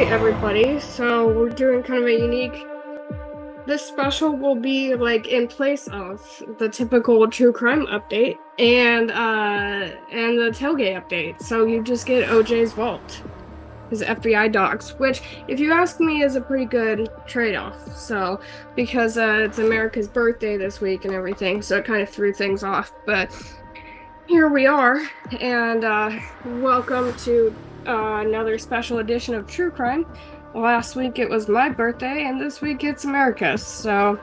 everybody. So we're doing kind of a unique. This special will be like in place of the typical true crime update and the tailgate update. So you just get OJ's vault, his FBI docs, which, if you ask me, is a pretty good trade-off. So because it's America's birthday this week and everything, so it kind of threw things off. But here we are, and welcome to another special edition of True Crime. Last week it was my birthday, and this week it's America's. So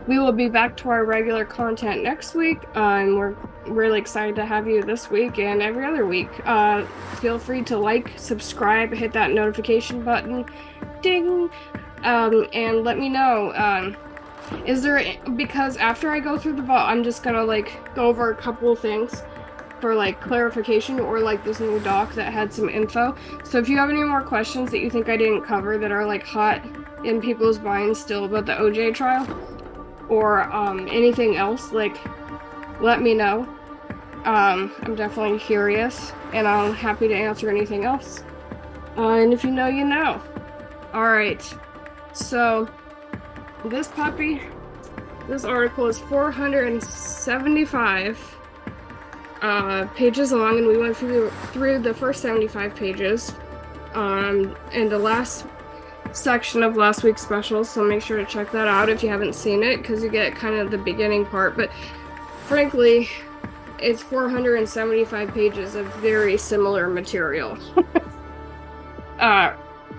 we will be back to our regular content next week, and we're really excited to have you this week and every other week. Feel free to like, subscribe, hit that notification button, ding, and let me know. Is there, because after I go through the vault, I'm just gonna like go over a couple of things for like clarification, or like this new doc that had some info. So if you have any more questions that you think I didn't cover that are like hot in people's minds still about the OJ trial, or anything else, like, let me know. I'm definitely curious, and I'm happy to answer anything else. And if you know, you know. All right. So this article is 475 pages long, and we went through the first 75 pages in the last section of last week's special, so make sure to check that out if you haven't seen it, because you get kind of the beginning part. But frankly, it's 475 pages of very similar material.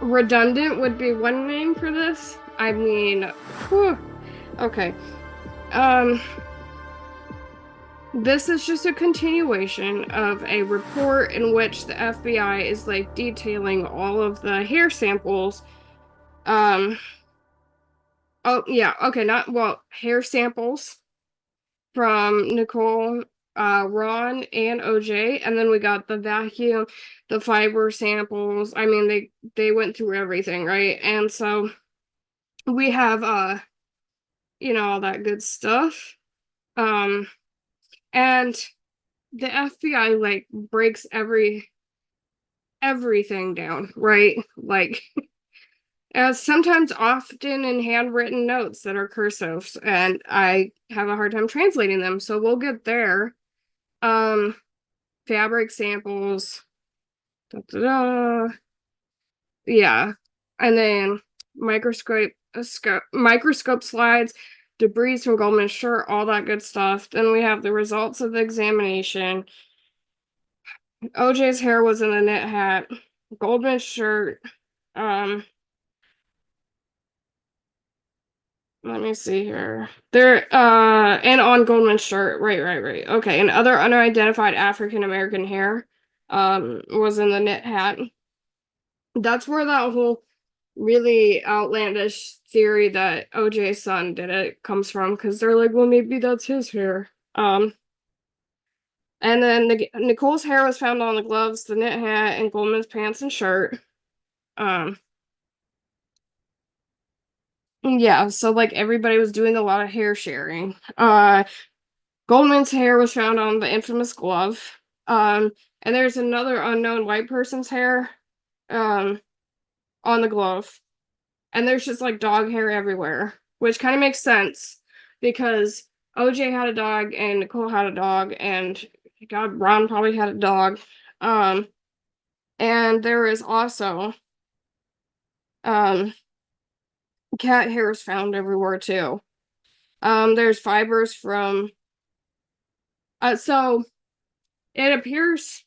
Redundant would be one name for this. I mean, whew. Okay. This is just a continuation of a report in which the FBI is like detailing all of the hair samples. Oh yeah, okay, hair samples from Nicole, Ron, and OJ, and then we got the vacuum, the fiber samples. I mean, they went through everything, right? And so we have all that good stuff. And the FBI like breaks everything down, right? Like, as sometimes often in handwritten notes that are cursive, and I have a hard time translating them, so we'll get there. Fabric samples, da, da, da. Yeah, and then microscope slides, debris from Goldman's shirt, all that good stuff. Then we have the results of the examination. OJ's hair was in a knit hat. Goldman's shirt. Let me see here. There, and on Goldman's shirt. Right. Okay, and other unidentified African American hair, was in the knit hat. That's where that whole really outlandish theory that OJ's son did it comes from, because they're like, well, maybe that's his hair. And then Nicole's hair was found on the gloves, the knit hat, and Goldman's pants and shirt. Yeah, so like everybody was doing a lot of hair sharing. Goldman's hair was found on the infamous glove. And there's another unknown white person's hair on the glove. And there's just like dog hair everywhere, which kind of makes sense because OJ had a dog and Nicole had a dog, and God, Ron probably had a dog. And there is also cat hairs found everywhere too. There's fibers from so it appears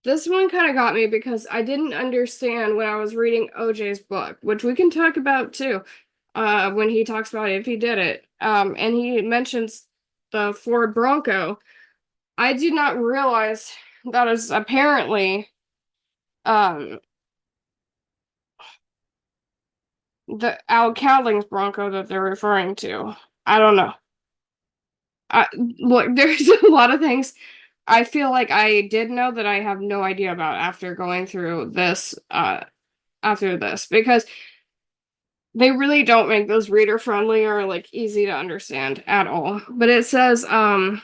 this one kind of got me because I didn't understand when I was reading OJ's book, which we can talk about too, when he talks about if he did it. And he mentions the Ford Bronco. I did not realize that is apparently the Al Cowling's Bronco that they're referring to. I don't know. Look, there's a lot of things I feel like I did know that I have no idea about after going through this, because they really don't make those reader friendly or like easy to understand at all. But it says, the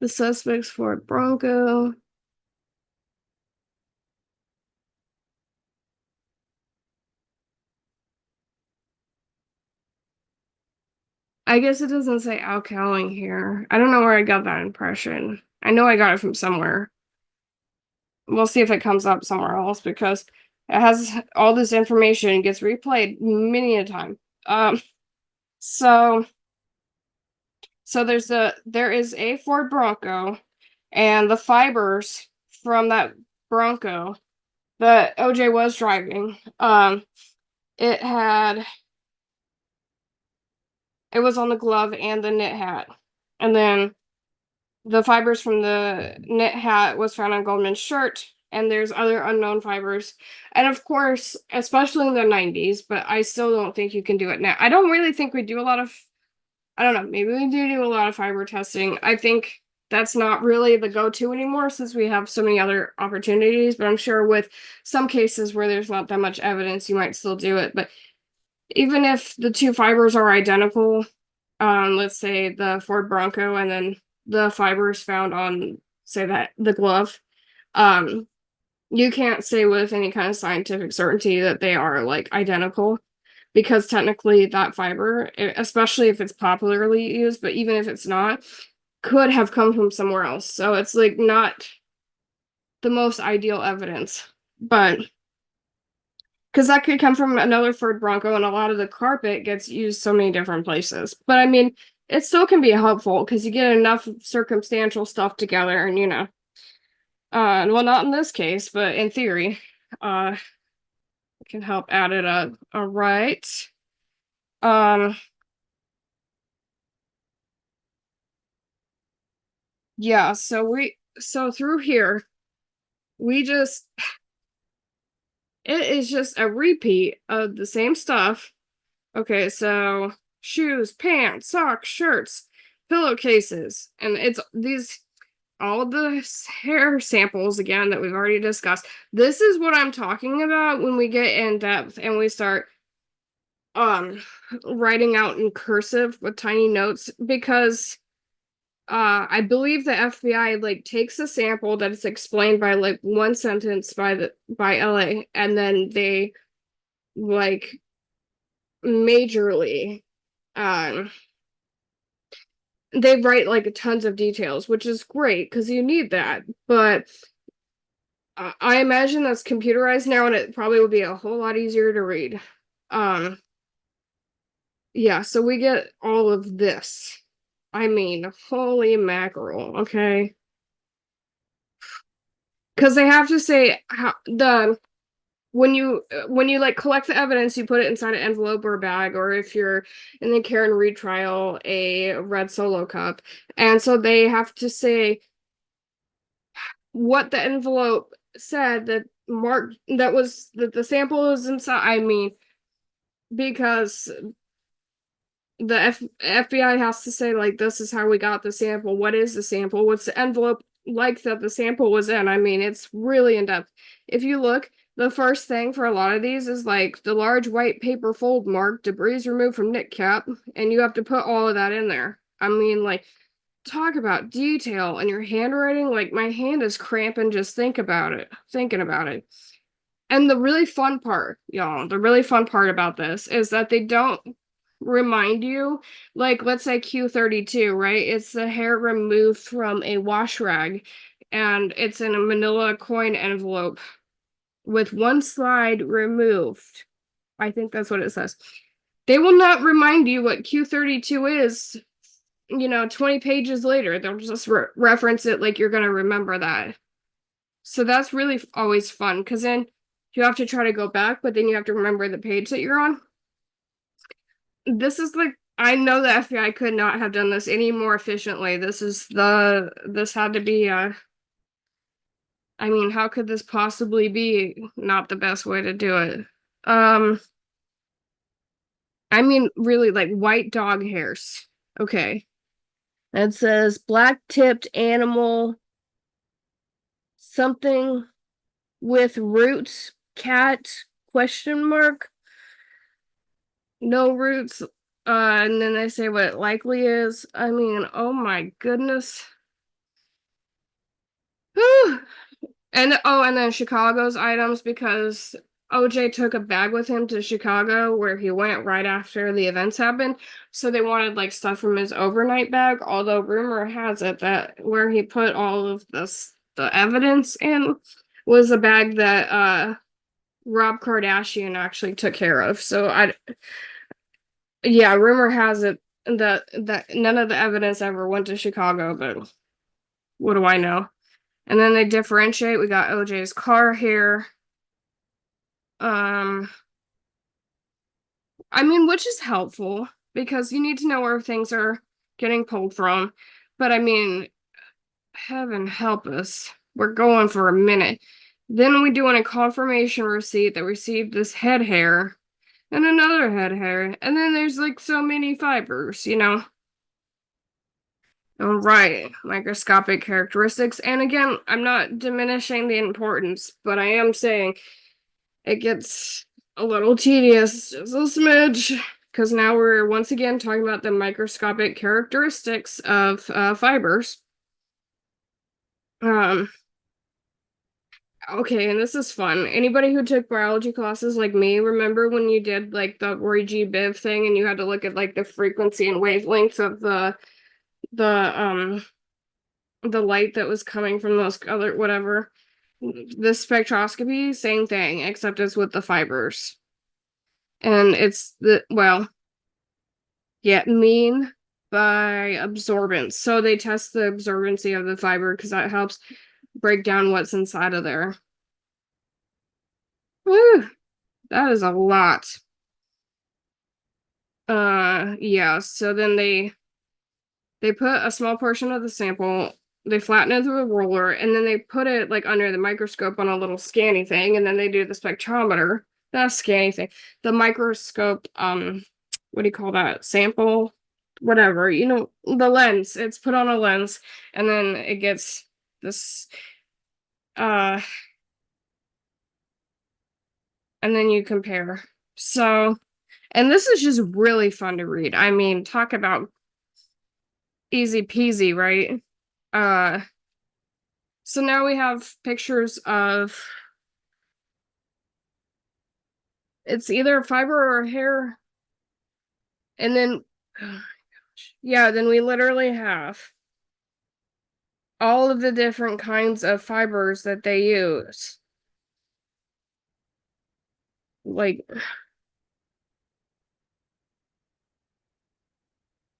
suspects Ford Bronco. I guess it doesn't say alkaline here. I don't know where I got that impression. I know I got it from somewhere. We'll see if it comes up somewhere else because it has all this information, gets replayed many a time. So there is a Ford Bronco, and the fibers from that Bronco that OJ was driving, it had it was on the glove and the knit hat, and then the fibers from the knit hat was found on Goldman's shirt, and there's other unknown fibers. And of course, especially in the 90s, but I still don't think you can do it now. I don't really think we do a lot of, I don't know, maybe we do a lot of fiber testing. I think that's not really the go-to anymore since we have so many other opportunities, but I'm sure with some cases where there's not that much evidence, you might still do it. But even if the two fibers are identical, let's say the Ford Bronco and then the fibers found on, say, that the glove, um, you can't say with any kind of scientific certainty that they are like identical because technically that fiber, especially if it's popularly used, but even if it's not, could have come from somewhere else. So it's like not the most ideal evidence, but because that could come from another Ford Bronco, and a lot of the carpet gets used so many different places. But I mean, it still can be helpful because you get enough circumstantial stuff together, and well, not in this case, but in theory, it can help add it up. All right. Yeah. So through here, we just it is just a repeat of the same stuff. Okay, so shoes, pants, socks, shirts, pillowcases, and it's these all the hair samples again that we've already discussed. This is what I'm talking about when we get in depth and we start um writing out in cursive with tiny notes because I believe the FBI like takes a sample that is explained by like one sentence by LA, and then they like majorly um they write like tons of details, which is great because you need that. But I imagine that's computerized now, and it probably would be a whole lot easier to read. Um, yeah, so we get all of this. I mean, holy mackerel, okay? Because they have to say how the when you like collect the evidence, you put it inside an envelope or a bag, or if you're in the Karen Reed trial, a red Solo cup. And so they have to say what the envelope said that marked that was that the sample was inside. I mean, because the FBI has to say like this is how we got the sample. What is the sample? What's the envelope like that the sample was in? I mean, it's really in depth. If you look, the first thing for a lot of these is like the large white paper fold mark, debris removed from knit cap, and you have to put all of that in there. I mean, like talk about detail and your handwriting. Like my hand is cramping just thinking about it. And the really fun part, y'all, the really fun part about this is that they don't remind you, like, let's say Q32, right? It's the hair removed from a wash rag, and it's in a manila coin envelope with one slide removed. I think that's what it says. They will not remind you what Q32 is, 20 pages later. They'll just reference it like you're going to remember that. So that's really always fun because then you have to try to go back, but then you have to remember the page that you're on. This is like I know the FBI could not have done this any more efficiently. This had to be I mean, how could this possibly be not the best way to do it? I mean, really like white dog hairs. Okay. It says black tipped animal something with roots cat question mark. No roots. And then they say what it likely is. I mean, oh my goodness. Whew. And then Chicago's items because OJ took a bag with him to Chicago where he went right after the events happened. So they wanted like stuff from his overnight bag, although rumor has it that where he put all of the evidence in was a bag that Rob Kardashian actually took care of. So I yeah, rumor has it that none of the evidence ever went to Chicago, but what do I know? And then they differentiate. We got OJ's car here. Um, I mean, which is helpful because you need to know where things are getting pulled from. But I mean, heaven help us. We're going for a minute. Then we do a confirmation receipt that received this head hair and another head hair. And then there's like so many fibers, you know? All right, microscopic characteristics. And again, I'm not diminishing the importance, but I am saying it gets a little tedious, just a smidge, because now we're once again talking about the microscopic characteristics of fibers. Okay, and this is fun. Anybody who took biology classes like me, remember when you did like the Roy G. Biv thing and you had to look at like the frequency and wavelengths of the the light that was coming from those other whatever. This spectroscopy, same thing, except it's with the fibers. And it's mean by absorbance. So they test the absorbency of the fiber because that helps break down what's inside of there. Whew, that is a lot. Yeah, so then they put a small portion of the sample, they flatten it through a roller, and then they put it like under the microscope on a little scanny thing, and then they do the spectrometer. Not scanny thing. The microscope, what do you call that? Sample? Whatever. You know, the lens. It's put on a lens, and then it gets this and then you compare. So, and this is just really fun to read. I mean, talk about easy peasy, right? So now we have pictures of it's either fiber or hair. And then oh my gosh. Yeah, then we literally have all of the different kinds of fibers that they use. Like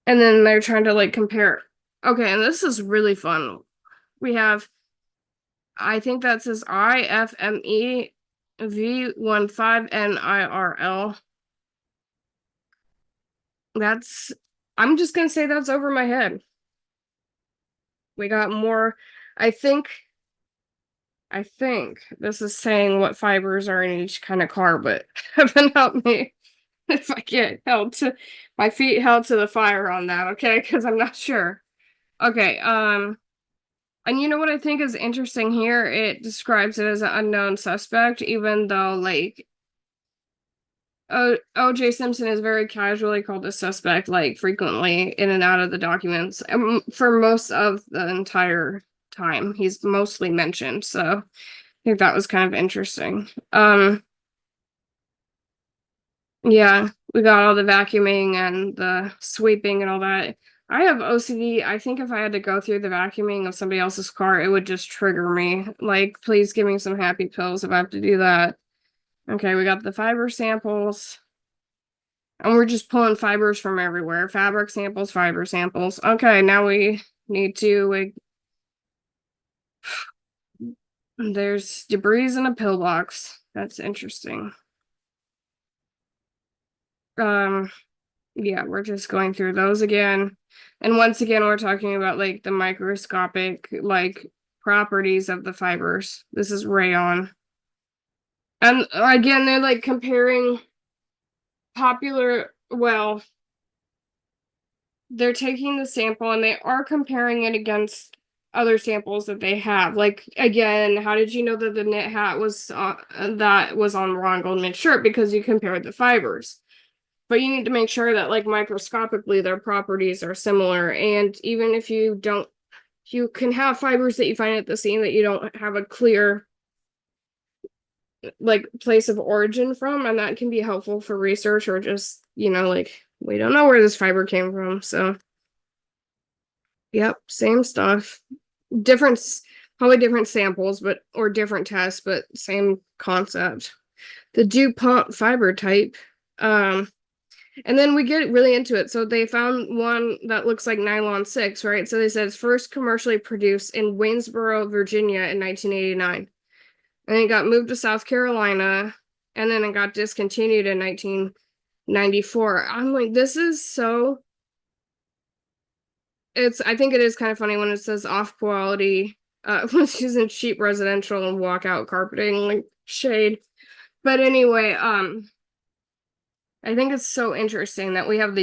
and then they're trying to like compare. Okay, and this is really fun. We have I think that says IFME V15NIRL. That's I'm just gonna say that's over my head. We got more. I think this is saying what fibers are in each kind of car, but heaven help me if I get held to my feet held to the fire on that, okay? Because I'm not sure. Okay, and you know what I think is interesting here? It describes it as an unknown suspect, even though like OJ Simpson is very casually called a suspect, like frequently in and out of the documents. For most of the entire time, he's mostly mentioned. So I think that was kind of interesting. Yeah, we got all the vacuuming and the sweeping and all that. I have OCD. I think if I had to go through the vacuuming of somebody else's car, it would just trigger me. Like, please give me some happy pills if I have to do that. Okay, we got the fiber samples. And we're just pulling fibers from everywhere. Fabric samples, fiber samples. Okay, now we need to there's debris in a pillbox. That's interesting. Yeah, we're just going through those again. And once again, we're talking about like the microscopic like properties of the fibers. This is rayon. And again, they're like comparing they're taking the sample and they are comparing it against other samples that they have. Like again, how did you know that the knit hat was that was on Ron Goldman's shirt? Because you compared the fibers. But you need to make sure that like microscopically their properties are similar. And even if you don't, you can have fibers that you find at the scene that you don't have a clear like place of origin from, and that can be helpful for research or just, like we don't know where this fiber came from. So, yep, same stuff. Different, probably different samples, but or different tests, but same concept. The DuPont fiber type. Um, and then we get really into it. So they found one that looks like nylon 6, right? So they said it's first commercially produced in Waynesboro, Virginia in 1989. And it got moved to South Carolina, and then it got discontinued in 1994. I'm like, this is so. I think it is kind of funny when it says off quality, when it's using cheap residential and walkout carpeting, like shade. But anyway, I think it's so interesting that we have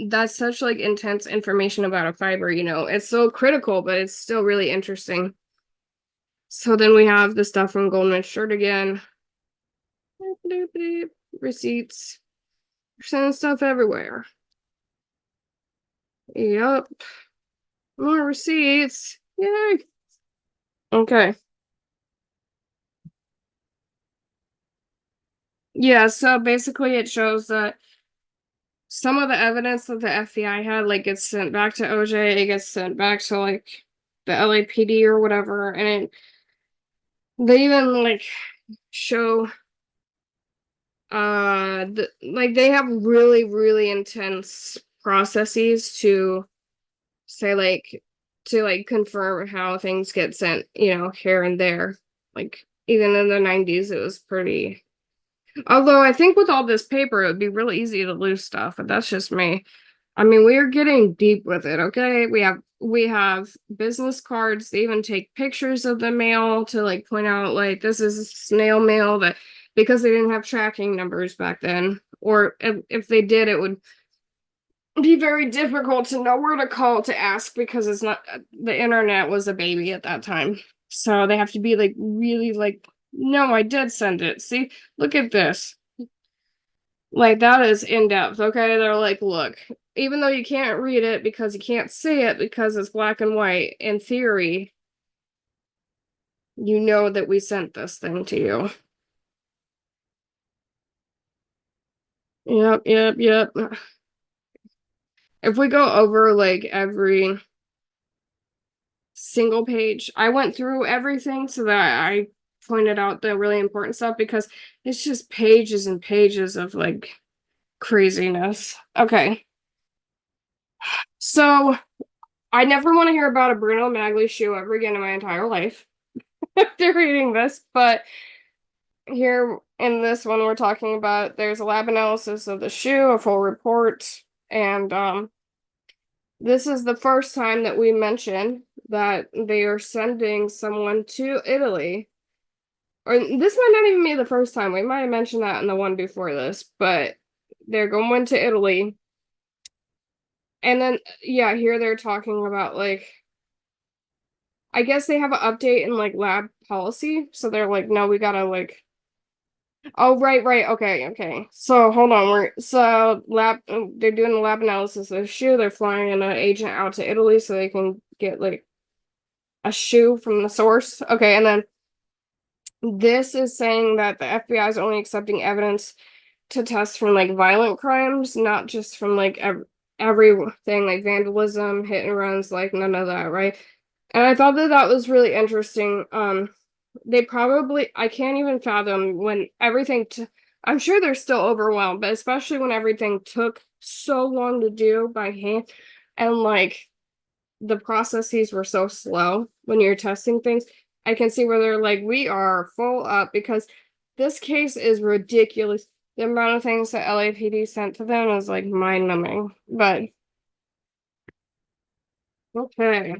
that's such like intense information about a fiber, it's so critical, but it's still really interesting. So then we have the stuff from Goldman Shirt again. Receipts. We're sending stuff everywhere. Yep. More receipts. Yay. Okay. Yeah, so basically it shows that some of the evidence that the FBI had, like, gets sent back to OJ, it gets sent back to like the LAPD or whatever, and they even like show like they have really, really intense processes to say like confirm how things get sent, here and there. Like even in the 90s it was pretty. Although I think with all this paper, it would be really easy to lose stuff, but that's just me. I mean, we are getting deep with it, okay? We have business cards. They even take pictures of the mail to like point out like this is snail mail that because they didn't have tracking numbers back then, or if they did, it would be very difficult to know where to call to ask because it's not the internet was a baby at that time. So they have to be like really like, no, I did send it. See, look at this. Like that is in depth, okay? They're like, look, even though you can't read it because you can't see it because it's black and white, in theory, you know that we sent this thing to you. Yep, yep, yep. If we go over like every single page, I went through everything so that I pointed out the really important stuff because it's just pages and pages of like craziness. Okay. So I never want to hear about a Bruno Magli shoe ever again in my entire life after reading this, but here in this one we're talking about there's a lab analysis of the shoe, a full report, and this is the first time that we mention that they are sending someone to Italy. Or this might not even be the first time. We might have mentioned that in the one before this, but they're going to Italy. And then, yeah, here they're talking about like, I guess they have an update in like lab policy. So they're like, no, we gotta like, oh, right, right. Okay, okay. So hold on. They're doing the lab analysis of the shoe. They're flying an agent out to Italy so they can get like a shoe from the source. Okay, and then this is saying that the FBI is only accepting evidence to test from like violent crimes, not just from like everything like vandalism, hit and runs, like none of that, right? And I thought that that was really interesting. They probably I can't even fathom when everything. I'm sure they're still overwhelmed, but especially when everything took so long to do by hand, and like the processes were so slow when you're testing things. I can see where they're like, we are full up because this case is ridiculous. The amount of things that LAPD sent to them is like mind numbing. But okay.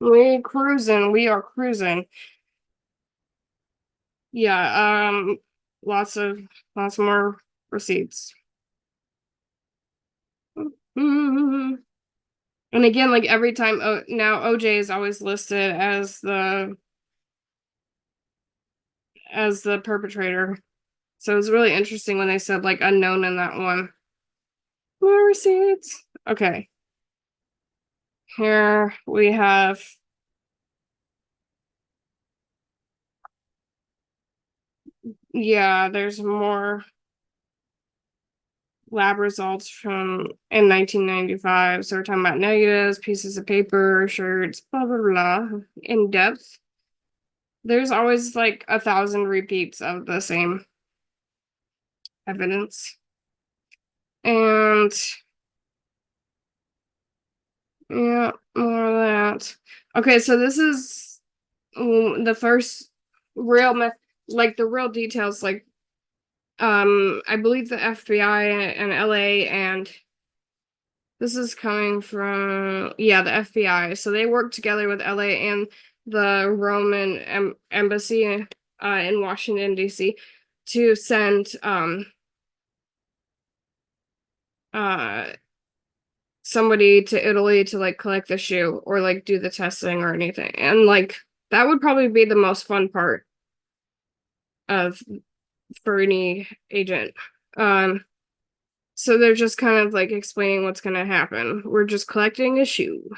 We are cruising. Yeah, lots more receipts. Mhm. And again, like every time now OJ is always listed as the perpetrator. So it was really interesting when they said like unknown in that one. More receipts. Okay. Here we have Yeah, there's more lab results from in 1995. So we're talking about negatives, pieces of paper, shirts, blah blah blah. In depth. There's always like 1,000 repeats of the same evidence. And yeah, more of that. Okay, so this is the first real like the real details, like I believe the FBI and LA, and this is coming from, yeah, the FBI. So they work together with LA and the Roman embassy in Washington D.C. to send uh somebody to Italy to like collect the shoe or like do the testing or anything. And like that would probably be the most fun part of for any agent. Um so they're just kind of like explaining what's gonna happen. We're just collecting a shoe.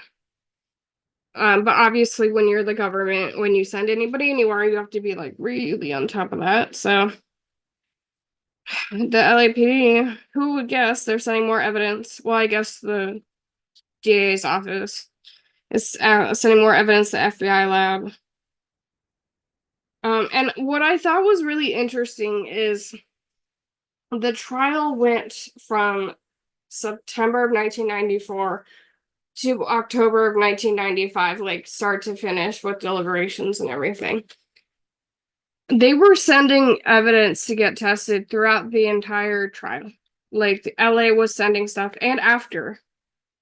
But obviously when you're the government, when you send anybody anywhere, you have to be like really on top of that. So the LAPD, who would guess they're sending more evidence? Well, I guess the DA's office is sending more evidence to FBI lab. And what I thought was really interesting is the trial went from September of 1994 to October of 1995, like start to finish with deliberations and everything. They were sending evidence to get tested throughout the entire trial. Like the LA was sending stuff and after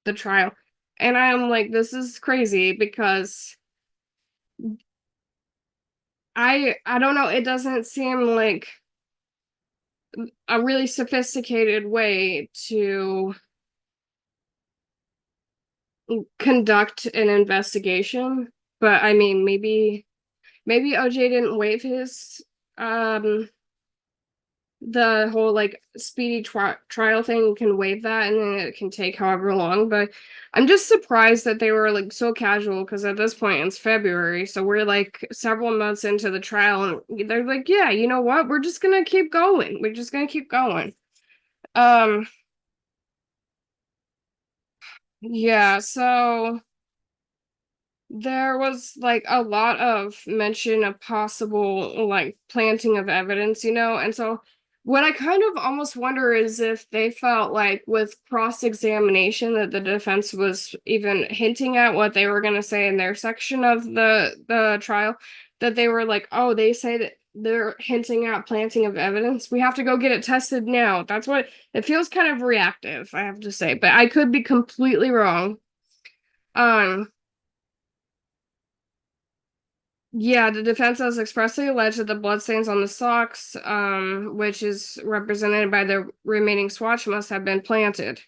the trial. And I'm like, this is crazy because I don't know, it doesn't seem like a really sophisticated way to conduct an investigation. But I mean, maybe OJ didn't waive his um the whole like speedy trial thing can waive that, and then it can take however long. But I'm just surprised that they were like so casual, because at this point it's February, so we're like several months into the trial, and they're like, yeah, you know what, we're just gonna keep going, we're just gonna keep going. um yeah, so there was like a lot of mention of possible like planting of evidence, and so what I kind of almost wonder is if they felt like with cross-examination that the defense was even hinting at what they were going to say in their section of the trial, that they were like, oh, they say that they're hinting at planting of evidence, we have to go get it tested now. That's what it feels, kind of reactive, I have to say, but I could be completely wrong. um Yeah, the defense has expressly alleged that the bloodstains on the socks, which is represented by the remaining swatch, must have been planted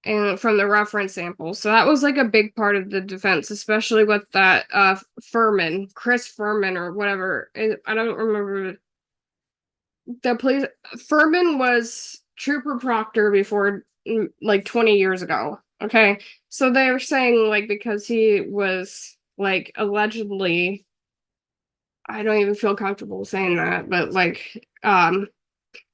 and from the reference sample. So that was like a big part of the defense, especially with that Furman, Chris Furman or whatever. I don't remember the police. Furman was Trooper Proctor before, like 20 years ago. Okay. So they were saying like because he was like allegedly, I don't even feel comfortable saying that, but like,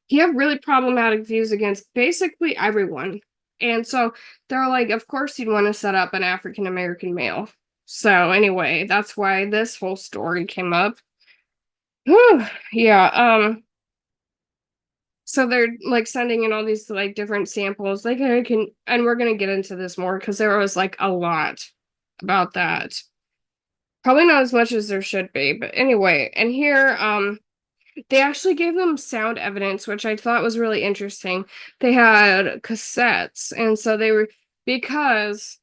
he had really problematic views against basically everyone. And so they're like, of course you'd want to set up an African American male. So anyway, that's why this whole story came up. Whew, yeah, so they're like sending in all these like different samples. Like I can, and we're gonna get into this more because there was like a lot about that. Probably not as much as there should be, but anyway, and here, they actually gave them sound evidence, which I thought was really interesting. They had cassettes, and so they were, because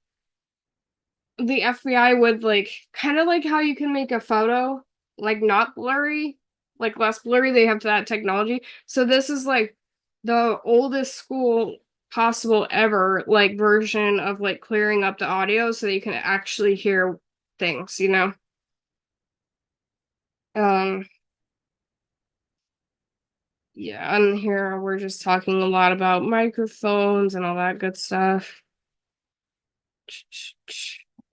the FBI would like kind of like how you can make a photo like not blurry, like less blurry, they have that technology. So this is like the oldest school possible ever, like version of like clearing up the audio so that you can actually hear things. Um Yeah, and here we're just talking a lot about microphones and all that good stuff.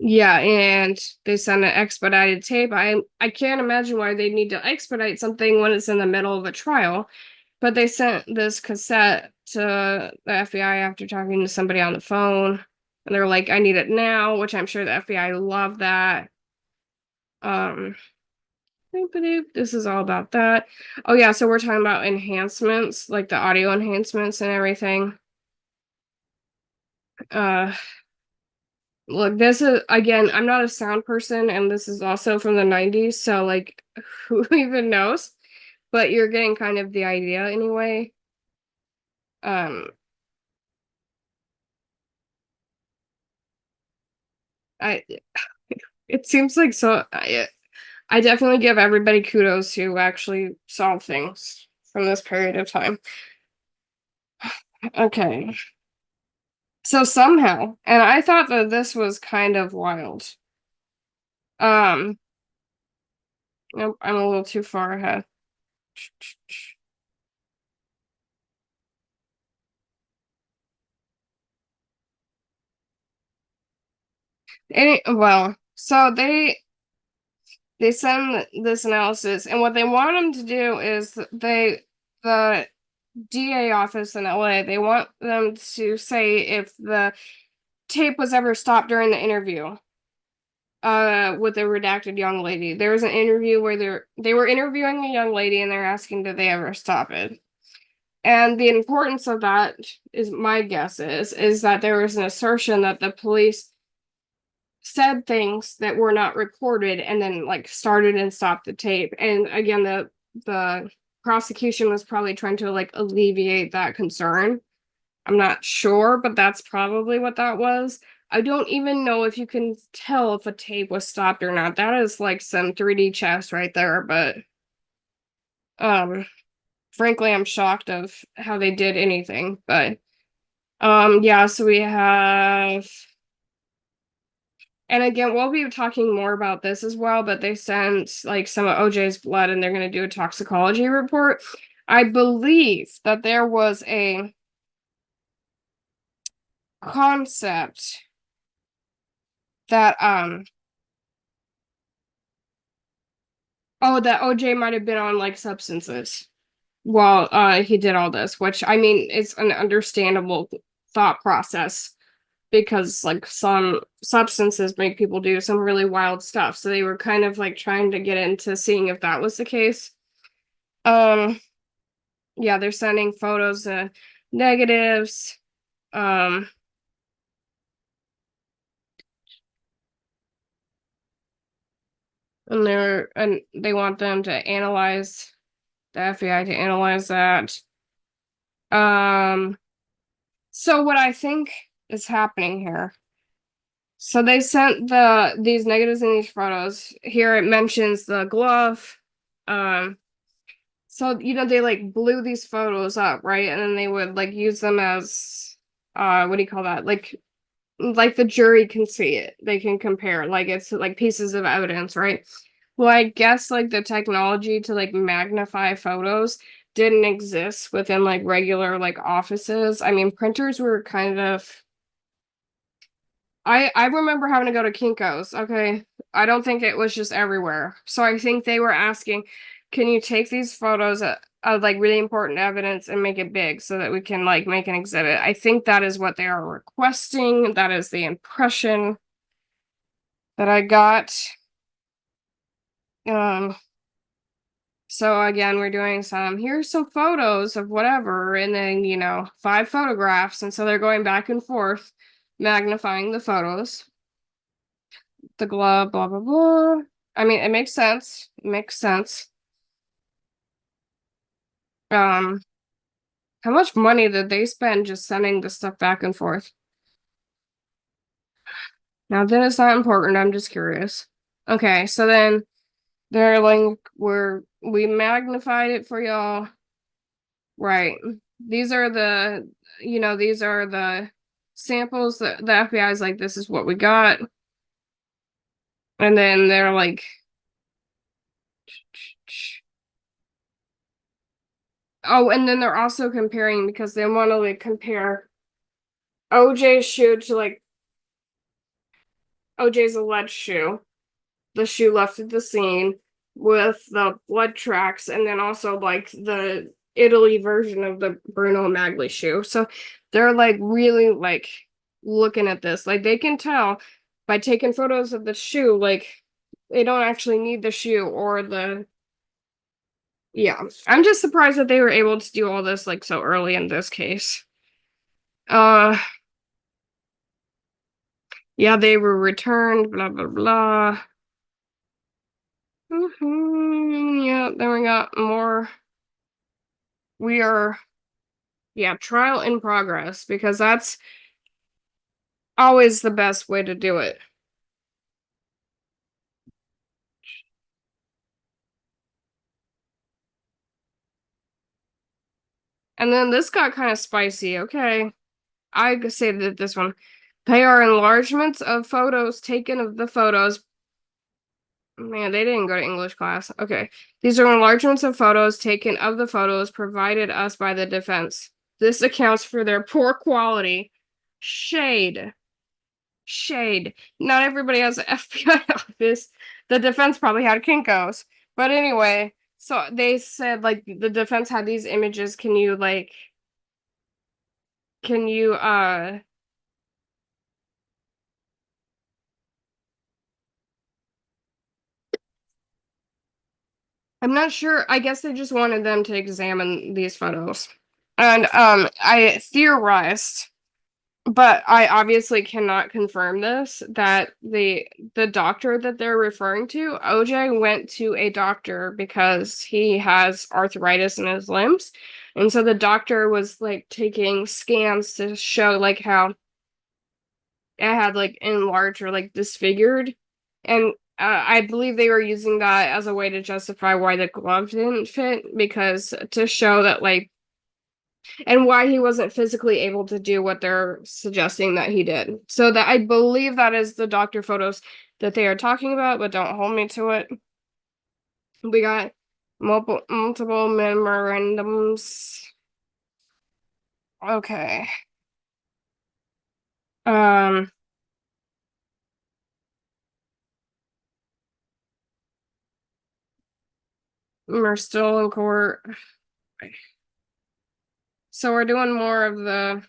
Yeah, and they sent an expedited tape. I can't imagine why they need to expedite something when it's in the middle of a trial. But they sent this cassette to the FBI after talking to somebody on the phone. And they're like, I need it now, which I'm sure the FBI love that. Um, this is all about that. Oh yeah, so we're talking about enhancements, like the audio enhancements and everything. Uh Look, this is again, I'm not a sound person, and this is also from the 90s, so like who even knows? But you're getting kind of the idea anyway. Um, I it seems like I definitely give everybody kudos who actually solve things from this period of time. Okay. So somehow, and I thought that this was kind of wild. Um, nope, I'm a little too far ahead. Well, so they send this analysis, and what they want them to do is the DA office in LA, they want them to say if the tape was ever stopped during the interview with a redacted young lady. There was an interview where they were interviewing a young lady and they're asking did they ever stop it. And the importance of that is my guess is that there was an assertion that the police said things that were not recorded and then like started and stopped the tape. And again, the prosecution was probably trying to like alleviate that concern. I'm not sure, but that's probably what that was. I don't even know if you can tell if a tape was stopped or not. That is like some 3D chess right there, but um frankly I'm shocked of how they did anything. But yeah, so we have, and again, we'll be talking more about this as well, but they sent like some of OJ's blood and they're going to do a toxicology report. I believe that there was a concept that oh, that OJ might have been on like substances while he did all this, which I mean it's an understandable thought process because like some substances make people do some really wild stuff. So they were kind of like trying to get into seeing if that was the case. Um yeah, they're sending photos and negatives. Um and they want them to analyze the FBI to analyze that. Um so what I think is happening here. So they sent these negatives and these photos. Here it mentions the glove. Um so they like blew these photos up, right? And then they would like use them as what do you call that? Like the jury can see it. They can compare. Like it's like pieces of evidence, right? Well, I guess like the technology to like magnify photos didn't exist within like regular like offices. I mean, printers were kind of I remember having to go to Kinko's, okay? I don't think it was just everywhere. So I think they were asking, can you take these photos of like really important evidence and make it big so that we can like make an exhibit? I think that is what they are requesting. That is the impression that I got. Um, so again, we're doing here's some photos of whatever, and then, 5 photographs. And so they're going back and forth, magnifying the photos. The glove, blah, blah, blah. I mean, it makes sense. It makes sense. Um, how much money did they spend just sending this stuff back and forth? Now, then it's not important. I'm just curious. Okay, so then they're like, we magnified it for y'all. Right. These are these are the samples that the FBI is like, this is what we got. And then they're like, oh, and then they're also comparing because they want to like compare OJ's shoe to like OJ's alleged shoe, the shoe left at the scene with the blood tracks, and then also like the Italy version of the Bruno Magli shoe. So they're like really like looking at this. Like they can tell by taking photos of the shoe, like they don't actually need the shoe or the yeah. I'm just surprised that they were able to do all this like so early in this case. Uh yeah, they were returned, blah blah blah. Yeah, then we got more. We are, yeah, trial in progress because that's always the best way to do it. And then this got kind of spicy. Okay, I saved it this one. They are enlargements of photos taken of the photos. Man, they didn't go to English class. Okay. These are enlargements of photos taken of the photos provided us by the defense. This accounts for their poor quality. Shade. Shade. Not everybody has an FBI office. The defense probably had Kinko's. But anyway, so they said like the defense had these images. Can you I'm not sure. I guess they just wanted them to examine these photos. And I theorized, but I obviously cannot confirm this, that the doctor that they're referring to, OJ went to a doctor because he has arthritis in his limbs. And so the doctor was like taking scans to show like how it had like enlarged or like disfigured. And I believe they were using that as a way to justify why the glove didn't fit, because to show that like and why he wasn't physically able to do what they're suggesting that he did. So that I believe that is the doctor photos that they are talking about, but don't hold me to it. We got multiple memorandums. Okay. Um, we're still in court. So we're doing more of the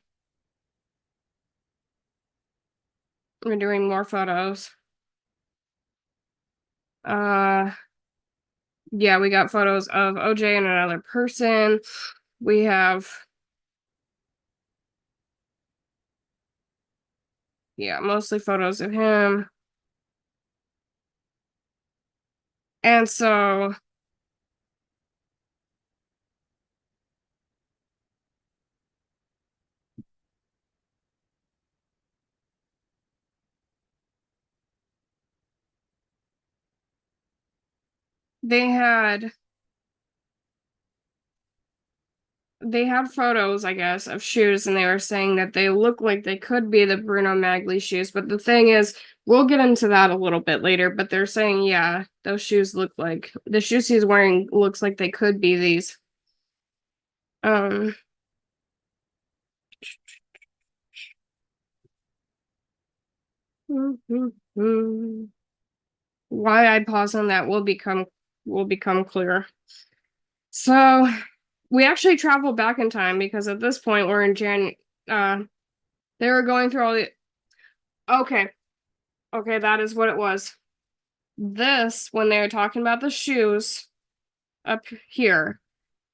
we're doing more photos. Uh yeah, we got photos of OJ and another person. We have yeah, mostly photos of him. And so they had they had photos, I guess, of shoes, and they were saying that they look like they could be the Bruno Magli shoes. But the thing is, we'll get into that a little bit later. But they're saying, yeah, those shoes look like the shoes he's wearing looks like they could be these. Um, why I pause on that will become clear. So we actually travel back in time because at this point we're in uh they were going through all the okay. Okay, that is what it was. This, when they were talking about the shoes up here,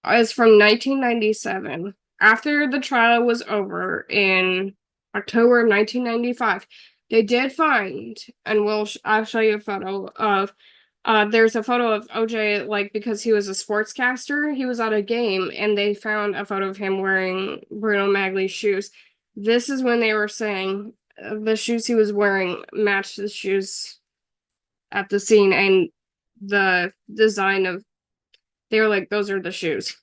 is from 1997. After the trial was over in October of 1995, they did find, and I'll show you a photo of. There's a photo of OJ, like because he was a sportscaster, he was at a game, and they found a photo of him wearing Bruno Magli's shoes. This is when they were saying the shoes he was wearing matched the shoes at the scene, and the design of they were like, those are the shoes.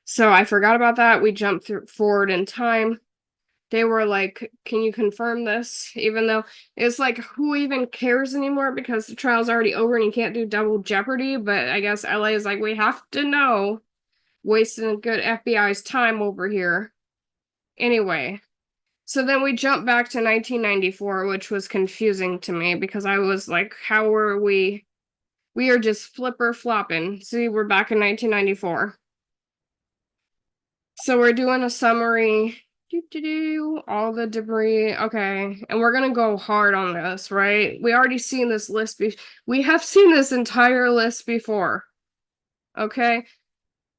So I forgot about that. We jumped forward in time. They were like, can you confirm this? Even though it's like, who even cares anymore because the trial's already over and you can't do double jeopardy. But I guess LA is like, we have to know. Wasting a good FBI's time over here. Anyway, So then we jump back to 1994, which was confusing to me because I was like, how were we? We are just flipper flopping. See, we're back in 1994. So we're doing a summary. All the debris. Okay. And we're going to go hard on this, right? We already seen this list. We have seen this entire list before. Okay.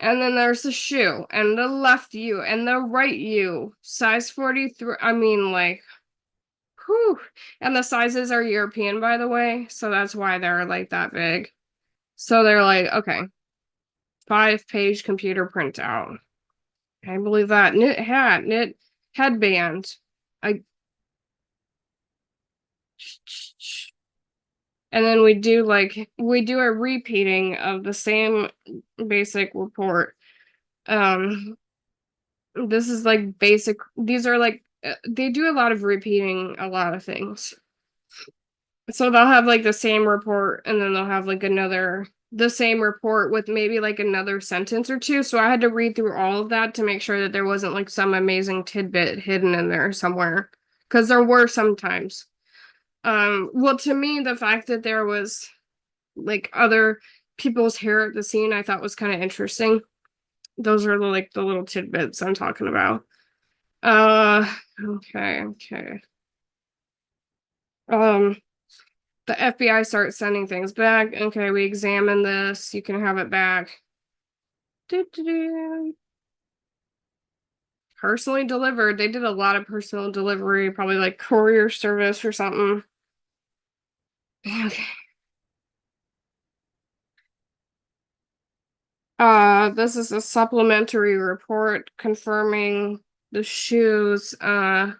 And then there's the shoe and the left U and the right U. Size 43. I mean, like, whew. And the sizes are European, by the way. So that's why they're like that big. So they're like, okay, 5-page computer printout. I believe that. Knit hat, knit headband. I and then we do a repeating of the same basic report. This is like basic. These are like they do a lot of repeating a lot of things. So they'll have like the same report and then they'll have like the same report with maybe like another sentence or two. So I had to read through all of that to make sure that there wasn't like some amazing tidbit hidden in there somewhere. Because there were sometimes. Well, to me, the fact that there was like other people's hair at the scene, I thought was kind of interesting. Those are like the little tidbits I'm talking about. Okay. Um, the FBI starts sending things back. Okay, we examine this. You can have it back. Personally delivered. They did a lot of personal delivery, probably like courier service or something. Okay. This is a supplementary report confirming the shoes. Oh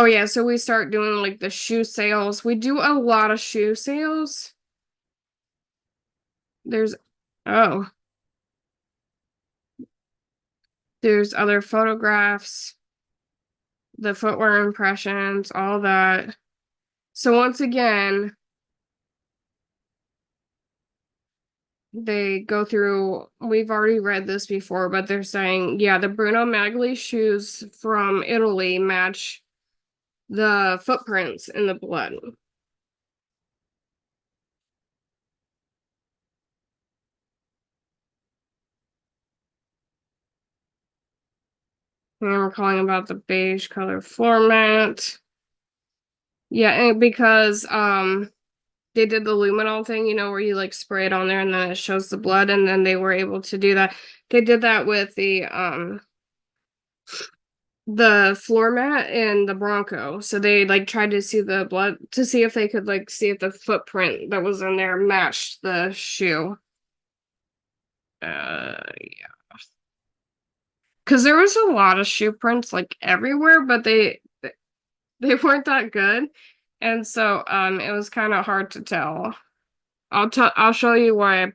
yeah, so we start doing like the shoe sales. We do a lot of shoe sales. There's oh, there's other photographs, the footwear impressions, all that. So once again, they go through, we've already read this before, but they're saying, yeah, the Bruno Magli shoes from Italy match the footprints in the blood. And we're calling about the beige color format. Yeah, and because they did the luminol thing, where you like spray it on there and then it shows the blood, and then they were able to do that. They did that with the floor mat in the Bronco. So they like tried to see the blood to see if they could like see if the footprint that was in there matched the shoe. Yeah. Because there was a lot of shoe prints like everywhere, but they weren't that good. And so it was kind of hard to tell. I'll show you why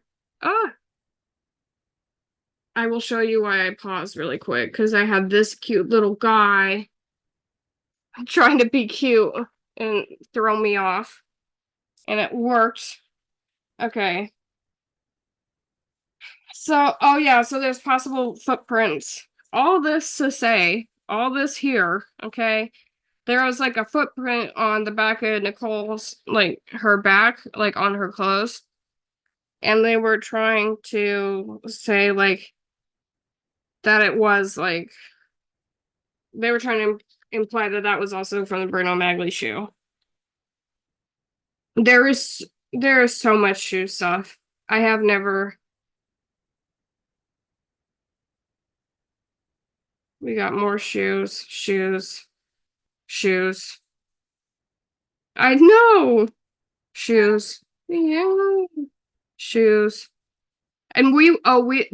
I will show you why I paused really quick because I had this cute little guy trying to be cute and throw me off. And it worked. Okay. So, oh yeah, so there's possible footprints. All this to say, all this here, okay? There was like a footprint on the back of Nicole's, like her back, like on her clothes. And they were trying to say like that it was like they were trying to imply that that was also from the Bruno Magli shoe. There is so much shoe stuff. I have never. We got more shoes. I know shoes. Yeah, shoes. And we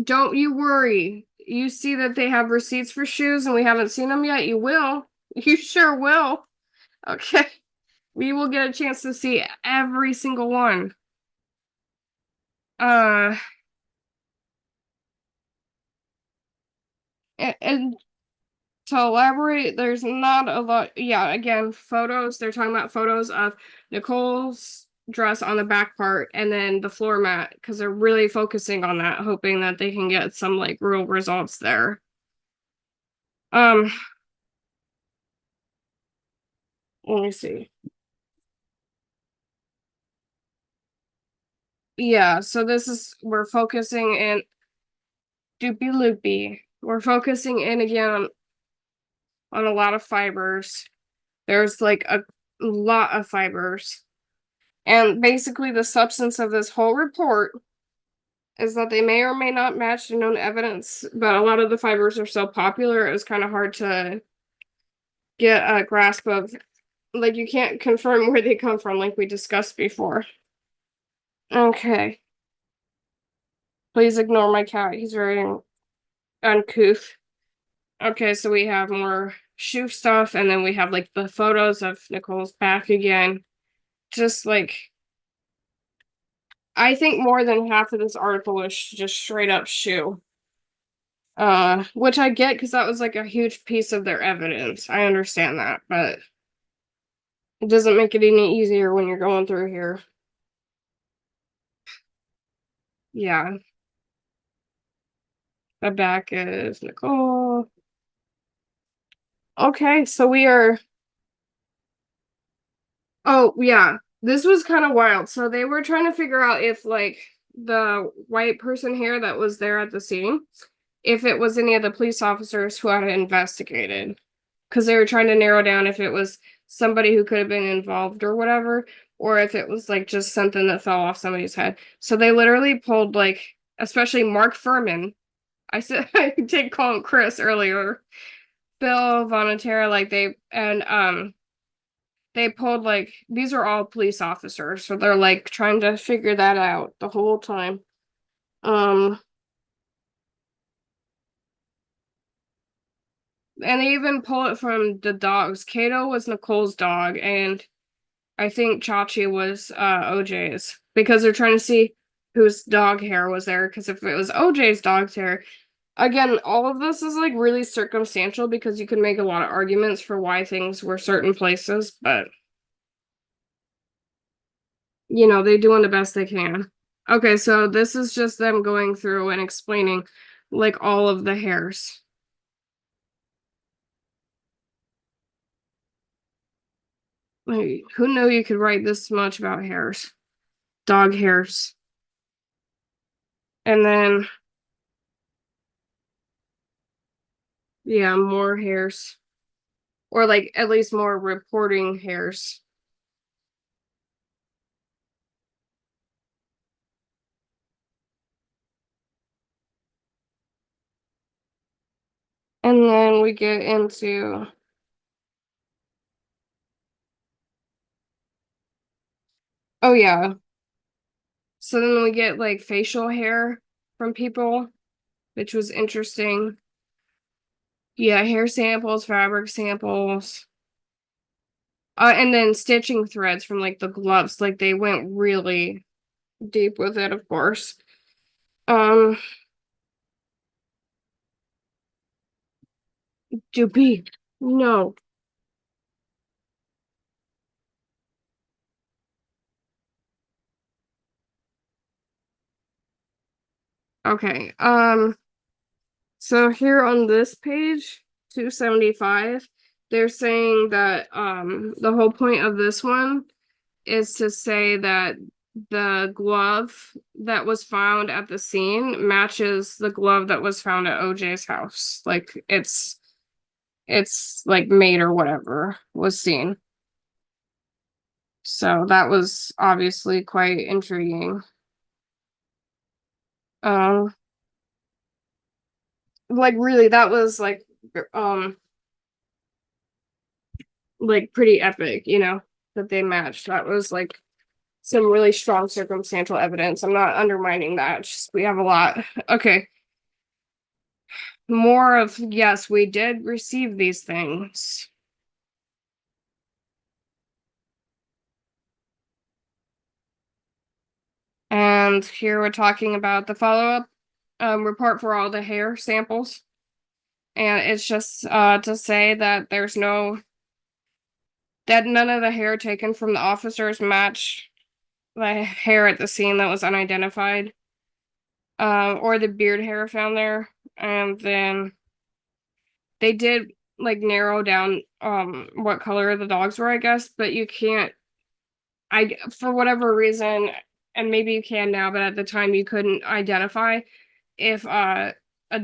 don't you worry. You see that they have receipts for shoes and we haven't seen them yet. You will. You sure will. Okay. We will get a chance to see every single one. Uh, and to elaborate, there's not a lot. Yeah, again, photos. They're talking about photos of Nicole's dress on the back part and then the floor mat because they're really focusing on that, hoping that they can get some like real results there. Um, Let me see. Yeah, so this is we're focusing in doopy loopy. We're focusing in again on a lot of fibers. There's like a lot of fibers. And basically the substance of this whole report is that they may or may not match the known evidence, but a lot of the fibers are so popular it was kind of hard to get a grasp of. Like you can't confirm where they come from, like we discussed before. Okay. Please ignore my cat. He's very uncouth. Okay, so we have more shoe stuff, and then we have like the photos of Nicole's back again. Just like I think more than half of this article is just straight up shoe. Which I get because that was like a huge piece of their evidence. I understand that, but it doesn't make it any easier when you're going through here. Yeah. The back is Nicole. Okay, so we are. Oh, yeah. This was kind of wild. So they were trying to figure out if, like, the white person here that was there at the scene, if it was any of the police officers who had investigated. Because they were trying to narrow down if it was somebody who could have been involved or whatever, or if it was, like, just something that fell off somebody's head. So they literally pulled, like, especially Mark Furman. I said, I did call him Chris earlier. Bill Vonatera, like, they pulled like these are all police officers, so they're like trying to figure that out the whole time. Um and they even pull it from the dogs. Kato was Nicole's dog, and I think Chachi was OJ's because they're trying to see whose dog hair was there. Because if it was OJ's dog's hair, again, all of this is like really circumstantial because you can make a lot of arguments for why things were certain places, but they're doing the best they can. Okay, so this is just them going through and explaining like all of the hairs. Like, who knew you could write this much about hairs? Dog hairs. And then, yeah, more hairs. Or like at least more reporting hairs. And then we get into, oh yeah. So then we get like facial hair from people, which was interesting. Yeah, hair samples, fabric samples. And then stitching threads from like the gloves, like they went really deep with it, of course. Um, Doopy, no. Okay. So here on this page, 275, they're saying that the whole point of this one is to say that the glove that was found at the scene matches the glove that was found at OJ's house. Like it's like made or whatever was seen. So that was obviously quite intriguing. Um like really that was um like pretty epic, that they matched. That was like some really strong circumstantial evidence. I'm not undermining that. Just we have a lot. Okay. More of yes, we did receive these things. And here we're talking about the follow-up report for all the hair samples. And it's just to say that that none of the hair taken from the officers match the hair at the scene that was unidentified, or the beard hair found there. And then they did like narrow down what color the dogs were, I guess, but you can't for whatever reason, and maybe you can now, but at the time you couldn't identify if a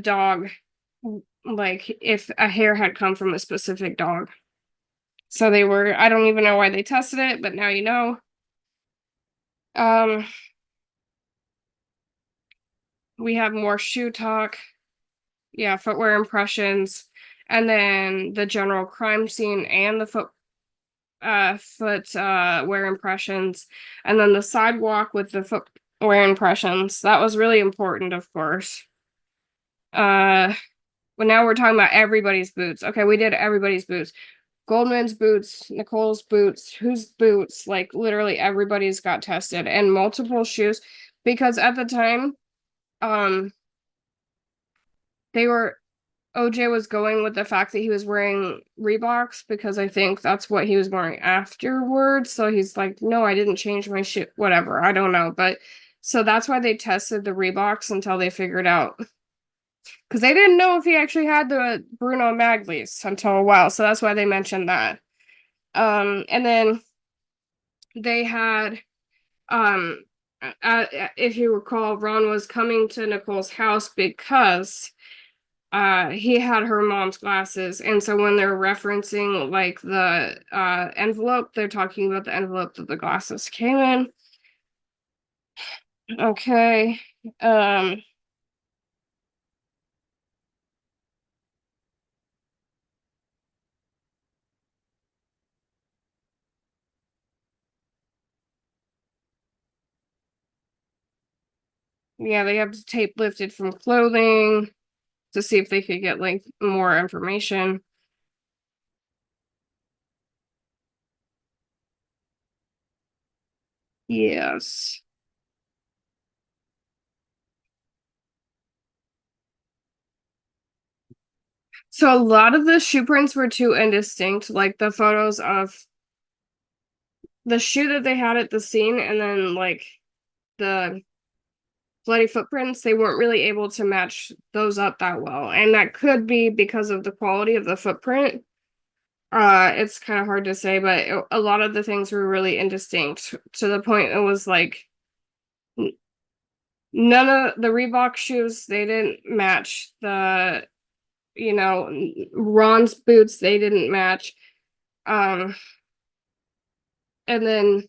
dog like if a hair had come from a specific dog. So they were I don't even know why they tested it, but now you know. Um we have more shoe talk. Yeah, footwear impressions, and then the general crime scene and the footwear impressions, and then the sidewalk with the footwear impressions. That was really important, of course. Uh, well, now we're talking about everybody's boots. Okay, we did everybody's boots. Goldman's boots, Nicole's boots, whose boots, like literally everybody's got tested, and multiple shoes, because at the time, um, they were OJ was going with the fact that he was wearing Reeboks because I think that's what he was wearing afterwards. So he's like, no, I didn't change my shoe, whatever. I don't know. But so that's why they tested the Reeboks until they figured out because they didn't know if he actually had the Bruno Magli's until a while. So that's why they mentioned that. And then they had, um, if you recall, Ron was coming to Nicole's house because he had her mom's glasses, and so when they're referencing like the envelope, they're talking about the envelope that the glasses came in. Okay. um yeah, they have the tape lifted from clothing to see if they could get like more information. Yes, so a lot of the shoe prints were too indistinct, like the photos of the shoe that they had at the scene and then like the bloody footprints, they weren't really able to match those up that well. And that could be because of the quality of the footprint. It's kind of hard to say, but a lot of the things were really indistinct to the point it was like none of the Reebok shoes, they didn't match the, you know, Ron's boots, they didn't match. Um, and then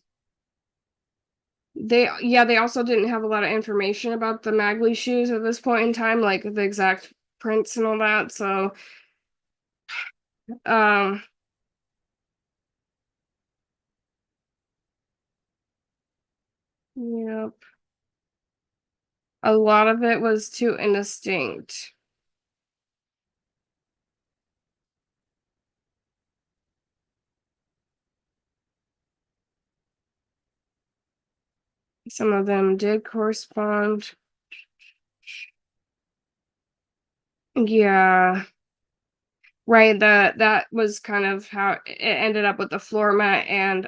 they also didn't have a lot of information about the Magley shoes at this point in time, like the exact prints and all that. So, um, yep. A lot of it was too indistinct. Some of them did correspond. Yeah. Right, that was kind of how it ended up with the floor mat and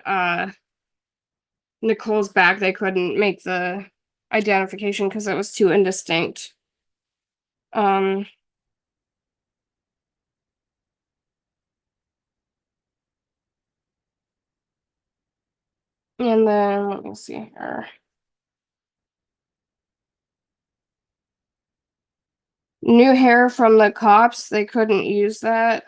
Nicole's bag. They couldn't make the identification because it was too indistinct. Um and then let me see here. New hair from the cops, they couldn't use that.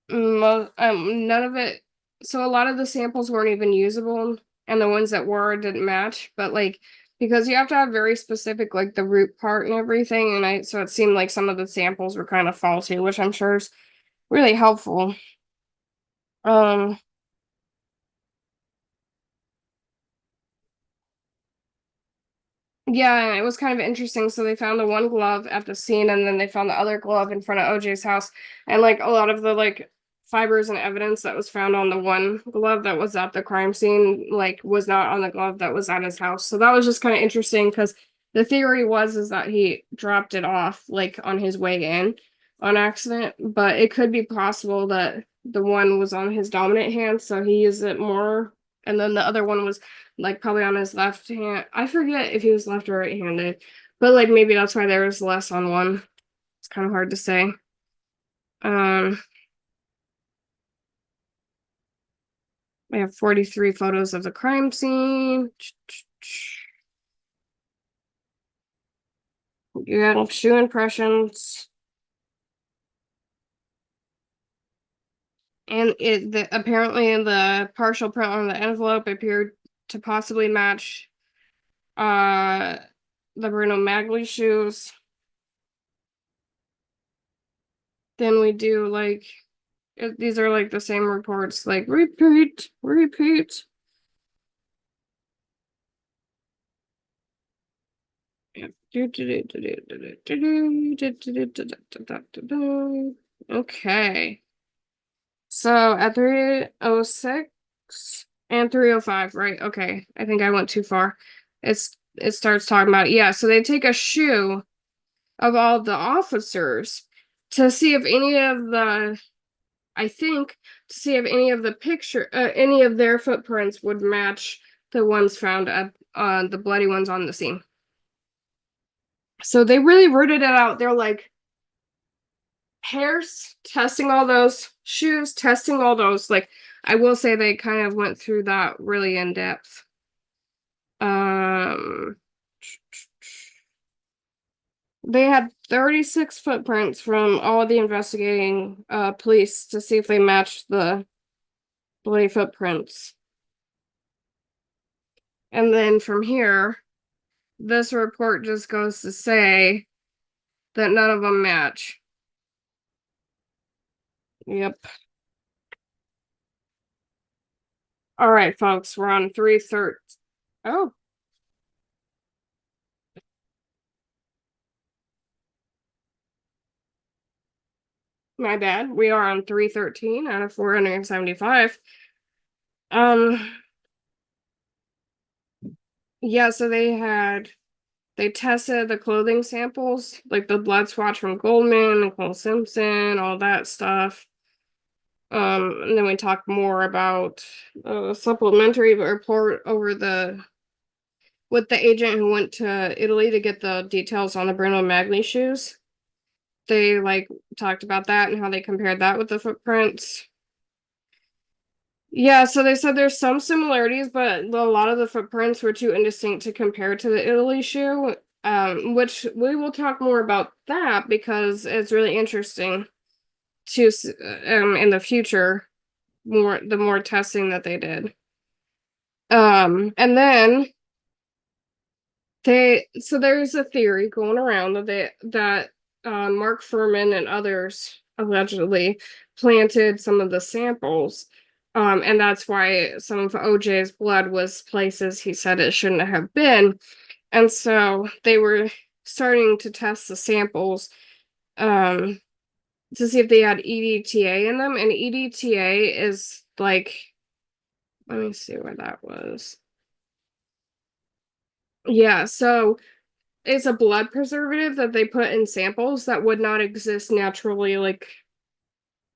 None of it. So a lot of the samples weren't even usable, and the ones that were didn't match. But like, because you have to have very specific, like the root part and everything, and so it seemed like some of the samples were kind of faulty, which I'm sure is really helpful. Um, Yeah, it was kind of interesting. So they found the one glove at the scene, and then they found the other glove in front of OJ's house. And like a lot of the like fibers and evidence that was found on the one glove that was at the crime scene, like was not on the glove that was at his house. So that was just kind of interesting because the theory was is that he dropped it off like on his way in on accident, but it could be possible that the one was on his dominant hand, so he used it more, and then the other one was like probably on his left hand. I forget if he was left or right handed, But like maybe that's why there was less on one. It's kind of hard to say. Um, we have 43 photos of the crime scene. You have shoe impressions. And apparently the partial print on the envelope appeared to possibly match the Bruno Magli shoes. Then we do like these are like the same reports, like repeat, repeat. Okay. So at 306 and 305, right? Okay. I think I went too far. It starts talking about, yeah, so they take a shoe of all the officers to see if any of the I think to see if any of the any of their footprints would match the ones found at the bloody ones on the scene. So they really rooted it out. They're like hairs, testing all those, shoes, testing all those. Like I will say they kind of went through that really in depth. Um they had 36 footprints from all the investigating police to see if they matched the bloody footprints. And then from here, this report just goes to say that none of them match. Yep. All right, folks, we're on 313. Oh, my bad. We are on 313 out of 475. Um, yeah, so they tested the clothing samples, like the blood swatch from Goldman, Nicole Simpson, all that stuff. And then we talked more about a supplementary report over with the agent who went to Italy to get the details on the Bruno Magli shoes. They like talked about that and how they compared that with the footprints. Yeah, so they said there's some similarities, but a lot of the footprints were too indistinct to compare to the Italy shoe. Which we will talk more about that because it's really interesting to in the future the more testing that they did. And then there's a theory going around that Mark Furman and others allegedly planted some of the samples. And that's why some of OJ's blood was places he said it shouldn't have been. And so they were starting to test the samples to see if they had EDTA in them. And EDTA is like, let me see where that was. Yeah, so it's a blood preservative that they put in samples that would not exist naturally. Like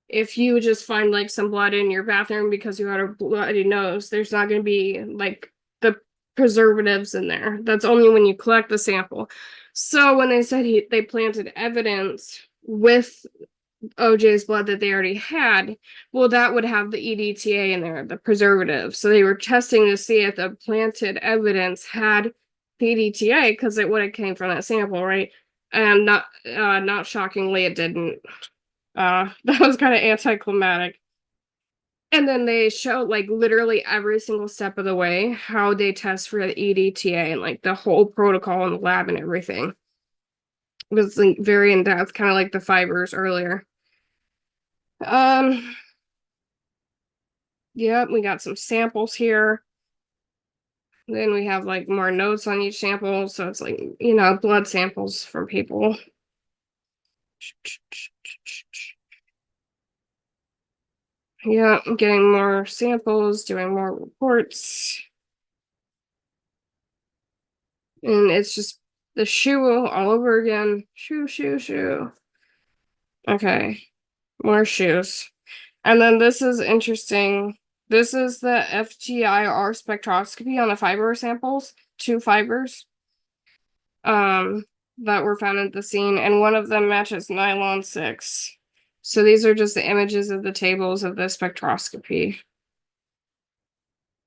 if you just find like some blood in your bathroom because you had a bloody nose, there's not going to be like the preservatives in there. That's only when you collect the sample. So when they said they planted evidence with OJ's blood that they already had, well, that would have the EDTA in there, the preservative. So they were testing to see if the planted evidence had the EDTA because it would have came from that sample, right? And not shockingly, it didn't. That was kind of anticlimactic. And then they show like literally every single step of the way how they test for the EDTA and like the whole protocol in the lab and everything. It was like very in depth, kind of like the fibers earlier. Yep, we got some samples here. Then we have like more notes on each sample, so it's like, you know, blood samples from people. Yeah, I'm getting more samples, doing more reports. And it's just the shoe all over again. Shoe, shoe, shoe. Okay, more shoes. And then this is interesting. This is the FTIR spectroscopy on the fiber samples, 2 fibers. that were found at the scene, and one of them matches nylon 6. So these are just the images of the tables of the spectroscopy.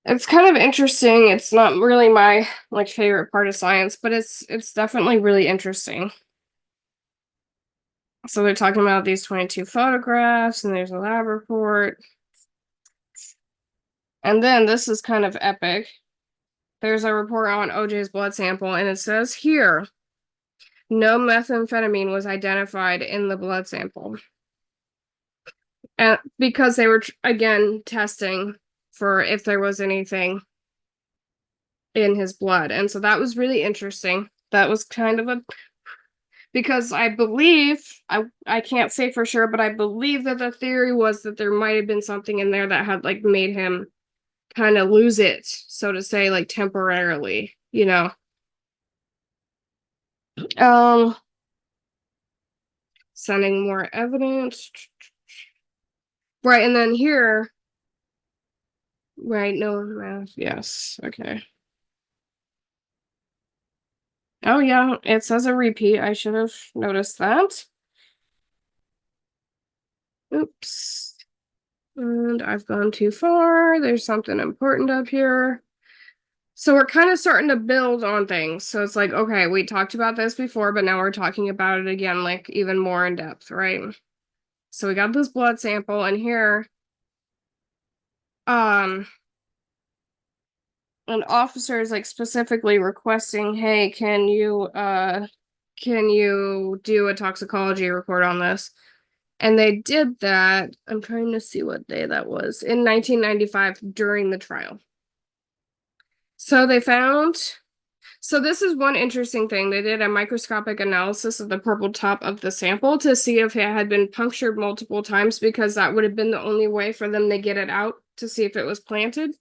It's kind of interesting. It's not really my like favorite part of science, but it's definitely really interesting. So they're talking about these 22 photographs, and there's a lab report. And then this is kind of epic. There's a report on OJ's blood sample, and it says here, no methamphetamine was identified in the blood sample. And because they were, again, testing for if there was anything in his blood. And so that was really interesting. That was kind of a, because I believe, I can't say for sure, but I believe that the theory was that there might have been something in there that had like made him kind of lose it, so to say, like temporarily, you know. Um, Sending more evidence. Right, and then here, right, no math, yes, okay. Oh yeah, it says a repeat. I should have noticed that. Oops. And I've gone too far. There's something important up here. So we're kind of starting to build on things. So it's like, okay, we talked about this before, but now we're talking about it again, like even more in depth, right? So we got this blood sample, and here, um, an officer is like specifically requesting, hey, can you do a toxicology report on this? And they did that. I'm trying to see what day that was. In 1995 during the trial. So they found, so this is one interesting thing. They did a microscopic analysis of the purple top of the sample to see if it had been punctured multiple times, because that would have been the only way for them to get it out to see if it was planted.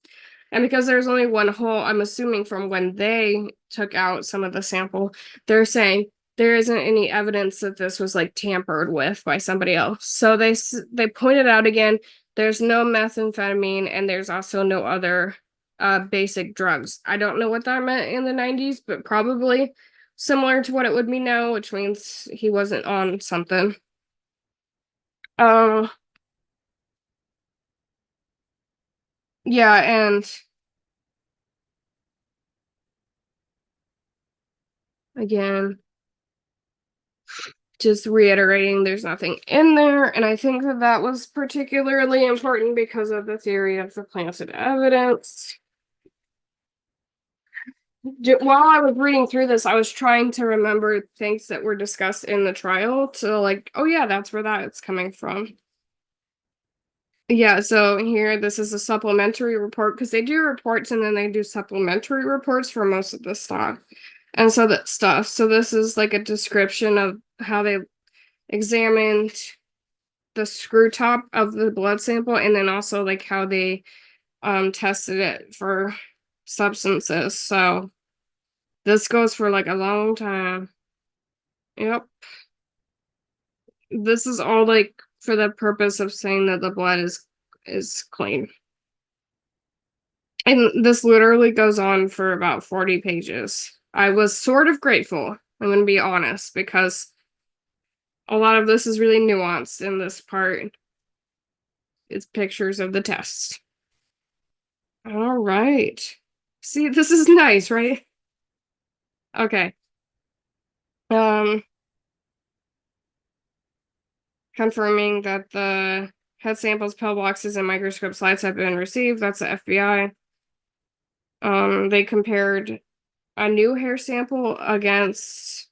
And because there's only one hole, I'm assuming from when they took out some of the sample, they're saying there isn't any evidence that this was like tampered with by somebody else. So they pointed out again, there's no methamphetamine, and there's also no other basic drugs. I don't know what that meant in the 90s, but probably similar to what it would mean now, which means he wasn't on something. Um yeah, and again, just reiterating there's nothing in there, and I think that that was particularly important because of the theory of the planted evidence. While I was reading through this, I was trying to remember things that were discussed in the trial to like, oh yeah, that's where that's coming from. Yeah, so here, this is a supplementary report, because they do reports and then they do supplementary reports for most of the stuff. And so that stuff. So this is like a description of how they examined the screw top of the blood sample, and then also like how they tested it for substances. So this goes for like a long time. Yep. This is all like for the purpose of saying that the blood is clean. And this literally goes on for about 40 pages. I was sort of grateful, I'm going to be honest, because a lot of this is really nuanced in this part. It's pictures of the test. All right. See, this is nice, right? Okay. Um, Confirming that the head samples, pill boxes, and microscope slides have been received. That's the FBI. They compared a new hair sample against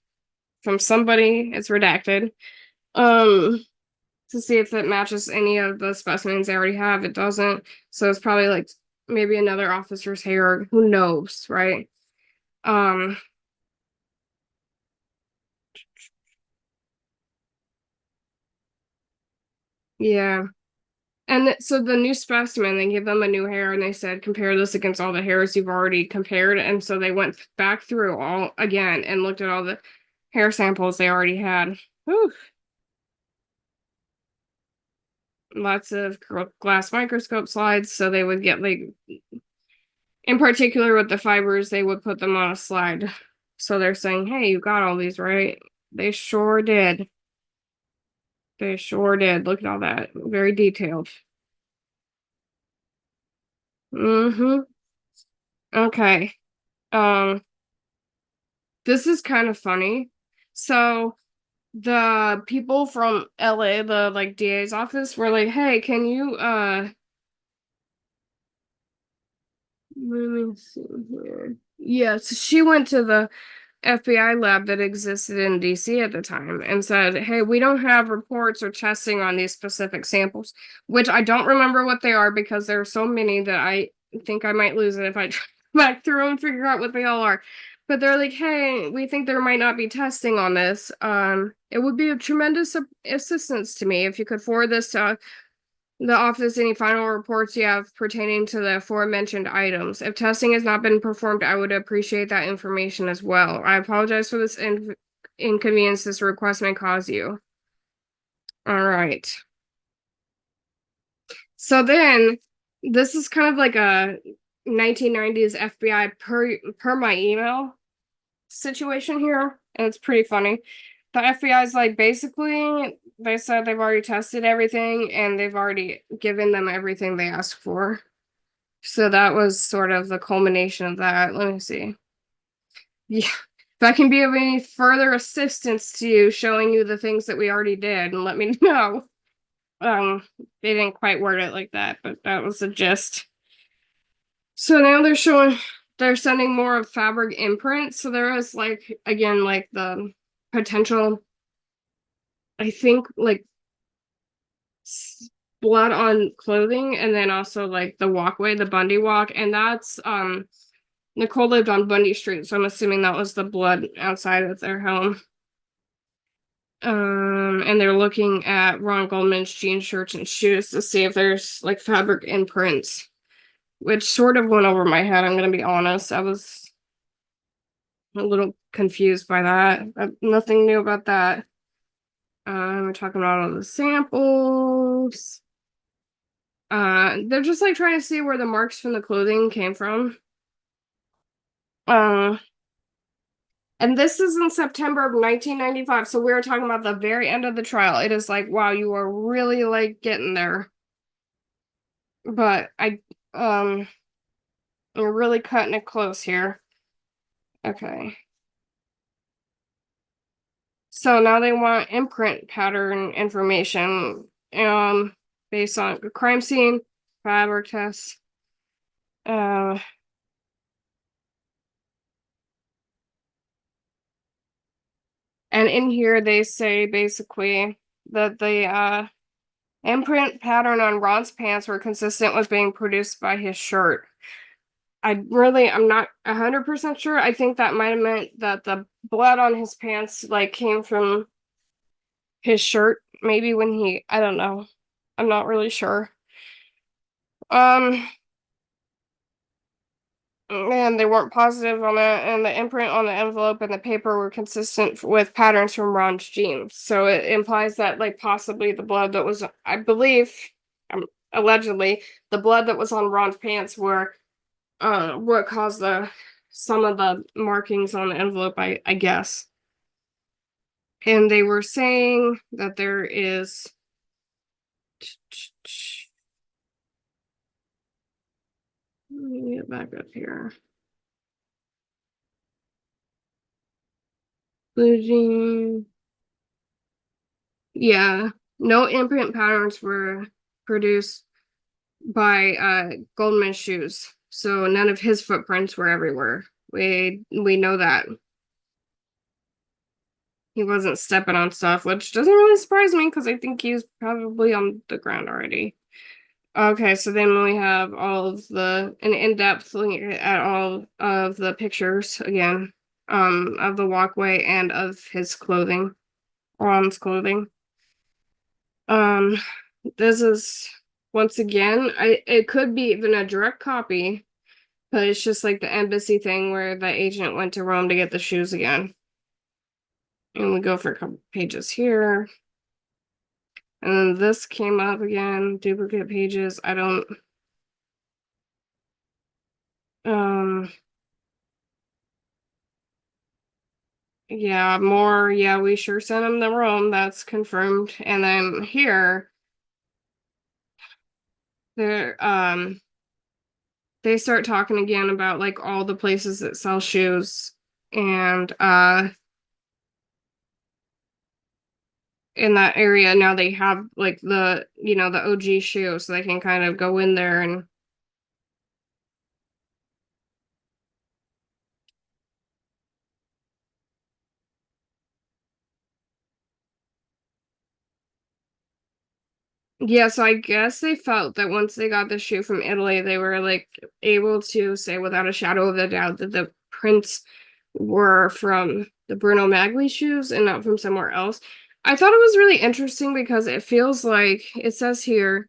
from somebody, it's redacted, to see if it matches any of the specimens they already have. It doesn't. So it's probably like maybe another officer's hair. Who knows, right? Um, yeah. And so the new specimen, they give them a new hair and they said, compare this against all the hairs you've already compared. And so they went back through all again and looked at all the hair samples they already had. Whew. Lots of glass microscope slides. So they would get like, in particular with the fibers, they would put them on a slide. So they're saying, hey, you got all these, right? They sure did. They sure did. Look at all that. Very detailed. Mm-hmm. Okay. Um, this is kind of funny. So the people from LA, the like DA's office, were like, hey, can you let me see here. Yes, she went to the FBI lab that existed in DC at the time and said, hey, we don't have reports or testing on these specific samples, which I don't remember what they are because there are so many that I think I might lose it if I try back through and figure out what they all are. But they're like, hey, we think there might not be testing on this. It would be a tremendous assistance to me if you could forward this to the office any final reports you have pertaining to the aforementioned items. If testing has not been performed, I would appreciate that information as well. I apologize for this inconvenience this request may cause you. All right. So then, this is kind of like a 1990s FBI per my email situation here, and it's pretty funny. The FBI is like, basically, they said they've already tested everything and they've already given them everything they asked for. So that was sort of the culmination of that. Let me see. Yeah. If I can be of any further assistance to you, showing you the things that we already did, and let me know. They didn't quite word it like that, but that was the gist. So now they're sending more of fabric imprints. So there is like, again, like the potential, I think, like blood on clothing, and then also like the walkway, the Bundy walk, and that's Nicole lived on Bundy Street, so I'm assuming that was the blood outside of their home. And they're looking at Ron Goldman's jean shirts and shoes to see if there's like fabric imprints, which sort of went over my head. I'm gonna be honest. I was a little confused by that. Nothing new about that. We're talking about all the samples. They're just like trying to see where the marks from the clothing came from. Uh, And this is in September of 1995. So we were talking about the very end of the trial. It is like, wow, you are really like getting there. But you're really cutting it close here. Okay. So now they want imprint pattern information, based on the crime scene, fabric tests. Uh, and in here they say basically that the imprint pattern on Ron's pants were consistent with being produced by his shirt. I'm not 100% sure. I think that might have meant that the blood on his pants like came from his shirt, maybe when I don't know. I'm not really sure. Um, and they weren't positive on that, and the imprint on the envelope and the paper were consistent with patterns from Ron's jeans. So it implies that like possibly the blood that was, I believe, allegedly, the blood that was on Ron's pants were what caused the some of the markings on the envelope, I guess. And they were saying that there is let me get back up here. Blue yeah, no imprint patterns were produced by Goldman's shoes, so none of his footprints were everywhere. We know that he wasn't stepping on stuff, which doesn't really surprise me because I think he's probably on the ground already. Okay, so then we have all of an in-depth look at all of the pictures again, of the walkway and of his clothing, Ron's clothing. Um, this is once again, it could be even a direct copy, but it's just like the embassy thing where the agent went to Rome to get the shoes again. And we go for a couple pages here. And then this came up again, duplicate pages. I don't Yeah, more. Yeah, we sure sent them the room. That's confirmed. And then here, they're they start talking again about like all the places that sell shoes, and in that area now they have like the OG shoe, so they can kind of go in there and yeah, so I guess they felt that once they got the shoe from Italy, they were like able to say without a shadow of a doubt that the prints were from the Bruno Magli shoes and not from somewhere else. I thought it was really interesting because it feels like it says here,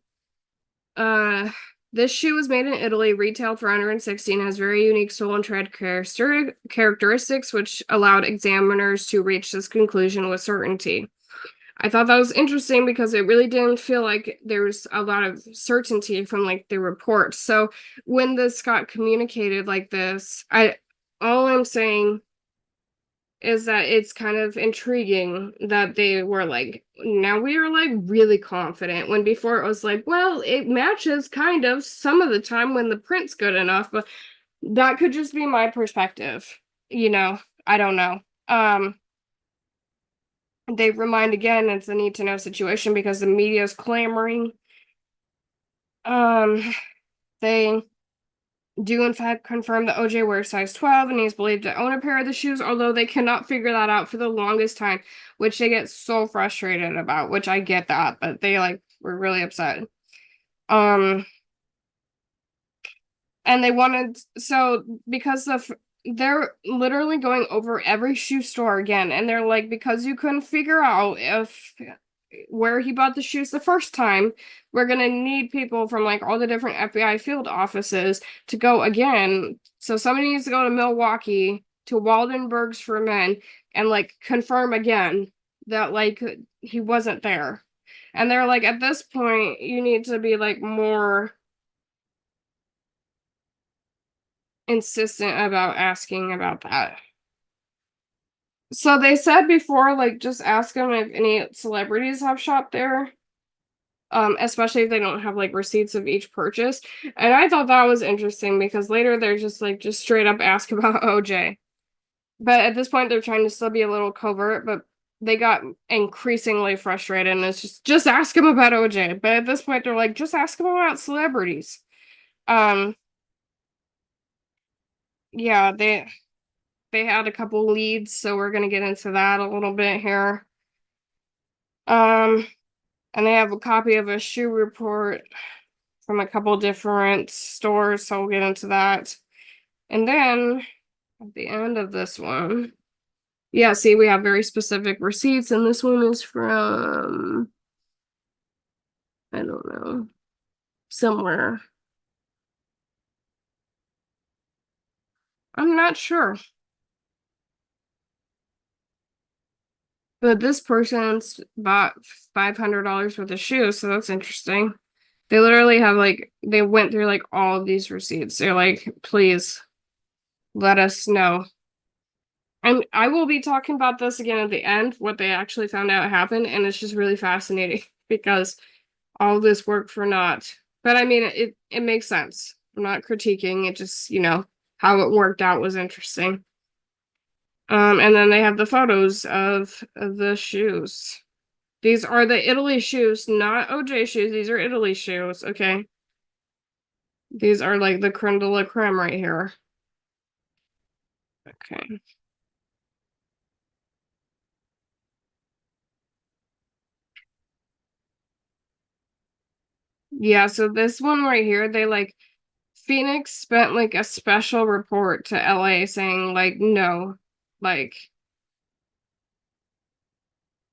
uh, this shoe was made in Italy, retailed for 116, has very unique sole and tread characteristics, which allowed examiners to reach this conclusion with certainty. I thought that was interesting because it really didn't feel like there was a lot of certainty from like the report. So when this got communicated like this, I all I'm saying is that it's kind of intriguing that they were like, now we are like really confident when before it was like, well, it matches kind of some of the time when the print's good enough, but that could just be my perspective. You know, I don't know. They remind again it's a need to know situation because the media is clamoring. Um, they do in fact confirm that OJ wears size 12 and he's believed to own a pair of the shoes, although they cannot figure that out for the longest time, which they get so frustrated about, which I get that, but they like were really upset. Um, and they wanted so because of they're literally going over every shoe store again, and they're like, because you couldn't figure out if where he bought the shoes the first time, we're gonna need people from like all the different FBI field offices to go again. So somebody needs to go to Milwaukee to Waldenburg's for men and like confirm again that like he wasn't there. And they're like, at this point, you need to be like more insistent about asking about that. So they said before, like, just ask them if any celebrities have shopped there, especially if they don't have like receipts of each purchase. And I thought that was interesting because later they're just like, just straight up ask about OJ. But at this point, they're trying to still be a little covert, but they got increasingly frustrated and it's just ask him about OJ. But at this point, they're like, just ask him about celebrities. Um, yeah, they had a couple leads, so we're gonna get into that a little bit here. Um, and they have a copy of a shoe report from a couple different stores, so we'll get into that. And then at the end of this one, yeah, see, we have very specific receipts, and this one is from, I don't know, somewhere. I'm not sure. But this person's bought $500 worth of shoes, so that's interesting. They literally have like they went through like all of these receipts. They're like, please let us know. And I will be talking about this again at the end, what they actually found out happened, and it's just really fascinating because all this work for naught. But I mean it makes sense. I'm not critiquing, it just, how it worked out was interesting. And then they have the photos of the shoes. These are the Italy shoes, not OJ shoes. These are Italy shoes, okay? These are like the creme de la creme right here. Okay. Yeah, so this one right here, they like Phoenix spent like a special report to LA saying like no, like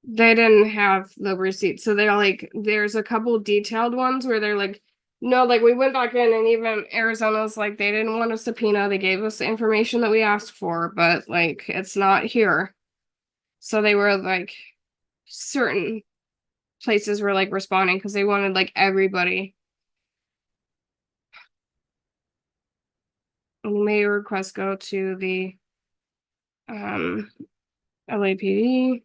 they didn't have the receipt. So they're like there's a couple detailed ones where they're like no, like we went back in and even Arizona's like they didn't want a subpoena. They gave us the information that we asked for, but like it's not here. So they were like certain places were like responding because they wanted like everybody. And may request go to the um LAPD.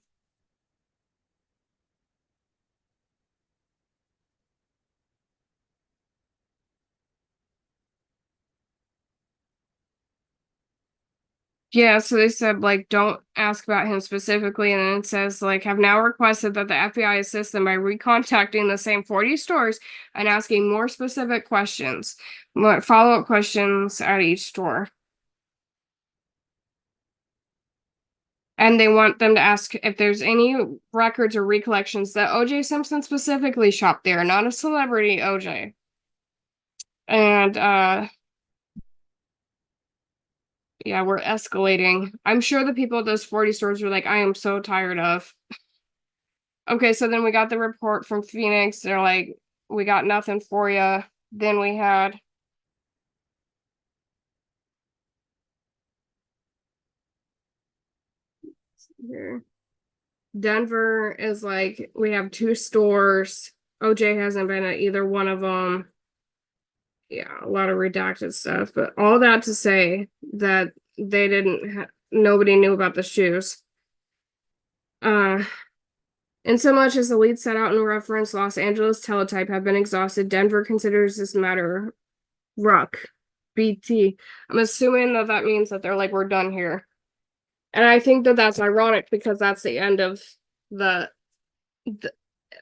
Yeah, so they said like don't ask about him specifically, and then it says like have now requested that the FBI assist them by recontacting the same 40 stores and asking more specific questions, more follow-up questions at each store. And they want them to ask if there's any records or recollections that OJ Simpson specifically shopped there, not a celebrity OJ. And yeah, we're escalating. I'm sure the people at those 40 stores were like, I am so tired of. Okay, so then we got the report from Phoenix. They're like, we got nothing for you. Then we had here. Denver is like, we have two stores. OJ hasn't been at either one of them. Yeah, a lot of redacted stuff, but all that to say that they didn't nobody knew about the shoes. Uh and so much as the lead set out in reference, Los Angeles teletype have been exhausted. Denver considers this matter ruck. BT. I'm assuming that that means that they're like, we're done here. And I think that that's ironic because that's the end of the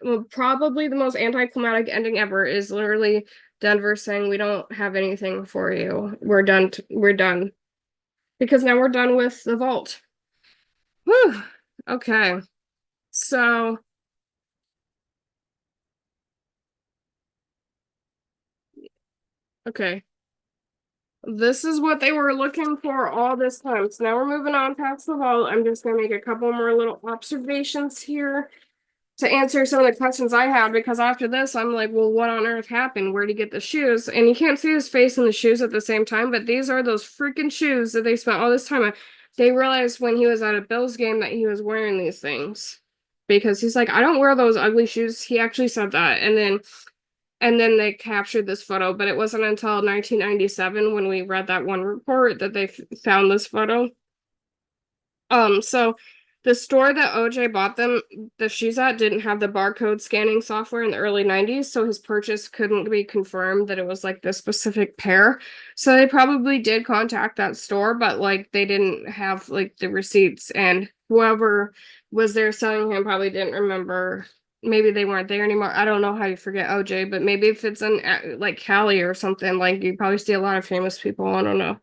well, probably the most anticlimactic ending ever is literally Denver saying, we don't have anything for you. We're done. We're done. Because now we're done with the vault. Whew. Okay. So, okay. This is what they were looking for all this time. So now we're moving on past the vault. I'm just going to make a couple more little observations here to answer some of the questions I had, because after this, I'm like, well, what on earth happened? Where'd he get the shoes? And you can't see his face in the shoes at the same time, but these are those freaking shoes that they spent all this time on. They realized when he was at a Bills game that he was wearing these things because he's like, I don't wear those ugly shoes. He actually said that. And then they captured this photo, but it wasn't until 1997 when we read that one report that they found this photo. So the store that OJ bought them the shoes at didn't have the barcode scanning software in the early 90s, so his purchase couldn't be confirmed that it was like this specific pair. So they probably did contact that store, but like they didn't have like the receipts, and whoever was there selling him probably didn't remember. Maybe they weren't there anymore. I don't know how you forget OJ, but maybe if it's in like Cali or something, like you probably see a lot of famous people. I don't know.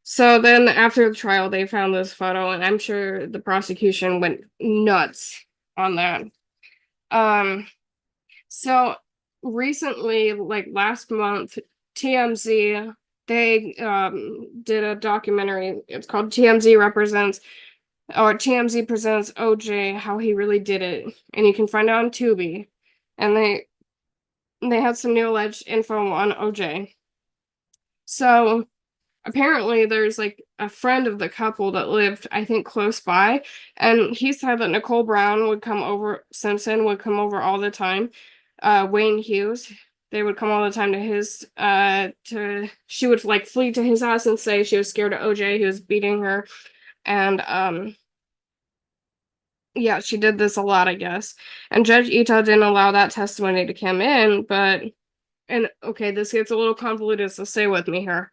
So then after the trial, they found this photo, and I'm sure the prosecution went nuts on that. Um, so recently, like last month, TMZ, they did a documentary. It's called TMZ Represents, or TMZ Presents OJ, How He Really Did It. And you can find it on Tubi. And they had some new alleged info on OJ. So apparently there's like a friend of the couple that lived, I think, close by, and he said that Nicole Brown would come over, Simpson would come over all the time. Wayne Hughes, they would come all the time to his to she would like flee to his house and say she was scared of OJ, he was beating her. And yeah, she did this a lot, I guess. And Judge Ito didn't allow that testimony to come in, but and okay, this gets a little convoluted, so stay with me here.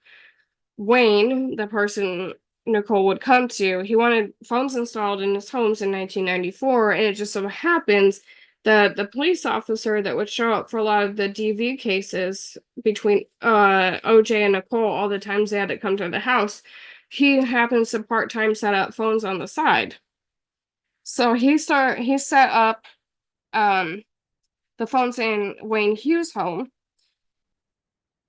Wayne, the person Nicole would come to, he wanted phones installed in his homes in 1994, and it just so happens that the police officer that would show up for a lot of the DV cases between OJ and Nicole, all the times they had to come to the house, he happens to part-time set up phones on the side. So he set up the phones in Wayne Hughes' home.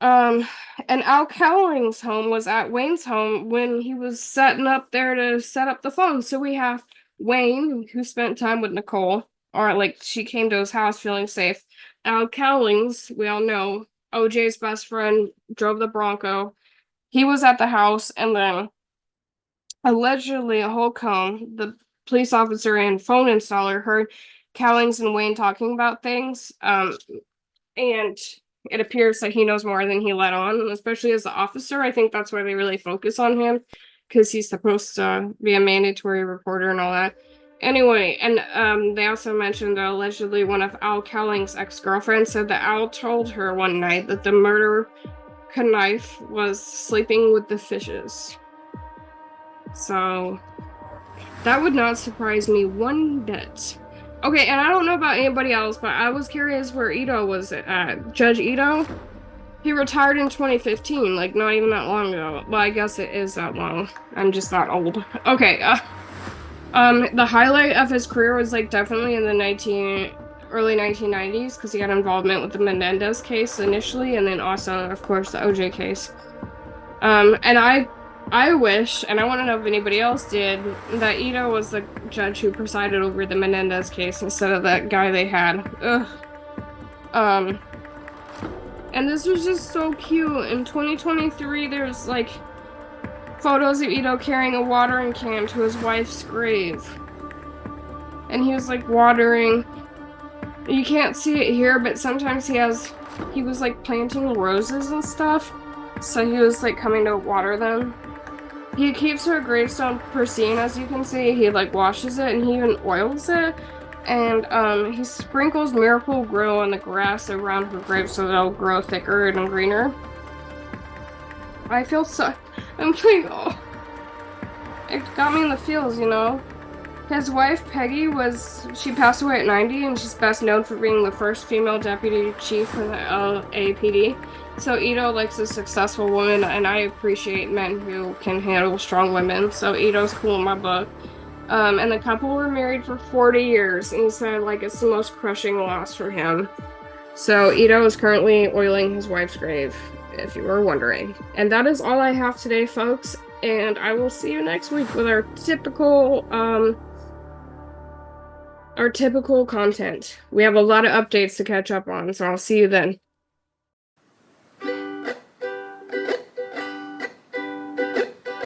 Um, and Al Cowling's home was at Wayne's home when he was setting up there to set up the phone. So we have Wayne, who spent time with Nicole, or like she came to his house feeling safe. Al Cowling's, we all know, OJ's best friend, drove the Bronco. He was at the house, and then allegedly Holcomb, the police officer and phone installer, heard Cowlings and Wayne talking about things. And it appears that he knows more than he let on, especially as the officer. I think that's why they really focus on him. because he's supposed to be a mandatory reporter and all that. Anyway, and they also mentioned that allegedly one of Al Cowling's ex-girlfriends said that Al told her one night that the murderer knife was sleeping with the fishes. So that would not surprise me one bit. Okay, and I don't know about anybody else, but I was curious where Ito was at. Judge Ito? He retired in 2015, like not even that long ago. Well, I guess it is that long. I'm just not old. Okay, the highlight of his career was like definitely in the early 1990s because he had involvement with the Menendez case initially, and then also, of course, the OJ case. And I wish, and I want to know if anybody else did, that Ito was the judge who presided over the Menendez case instead of that guy they had. Ugh. And this was just so cute. In 2023, there's like photos of Ito carrying a watering can to his wife's grave. And he was like watering. You can't see it here, but sometimes he was like planting roses and stuff. So he was like coming to water them. He keeps her gravestone pristine, as you can see. He like washes it and he even oils it. And he sprinkles Miracle Grow on the grass around her grave so it'll grow thicker and greener. I feel so... I'm like, oh... It got me in the feels, you know? His wife, Peggy, she passed away at 90, and she's best known for being the first female deputy chief for the LAPD. So Ito likes a successful woman, and I appreciate men who can handle strong women, so Ito's cool in my book. And the couple were married for 40 years, and he said, like, it's the most crushing loss for him. So Ito is currently oiling his wife's grave, if you were wondering. And that is all I have today, folks, and I will see you next week with our typical content. We have a lot of updates to catch up on, so I'll see you then.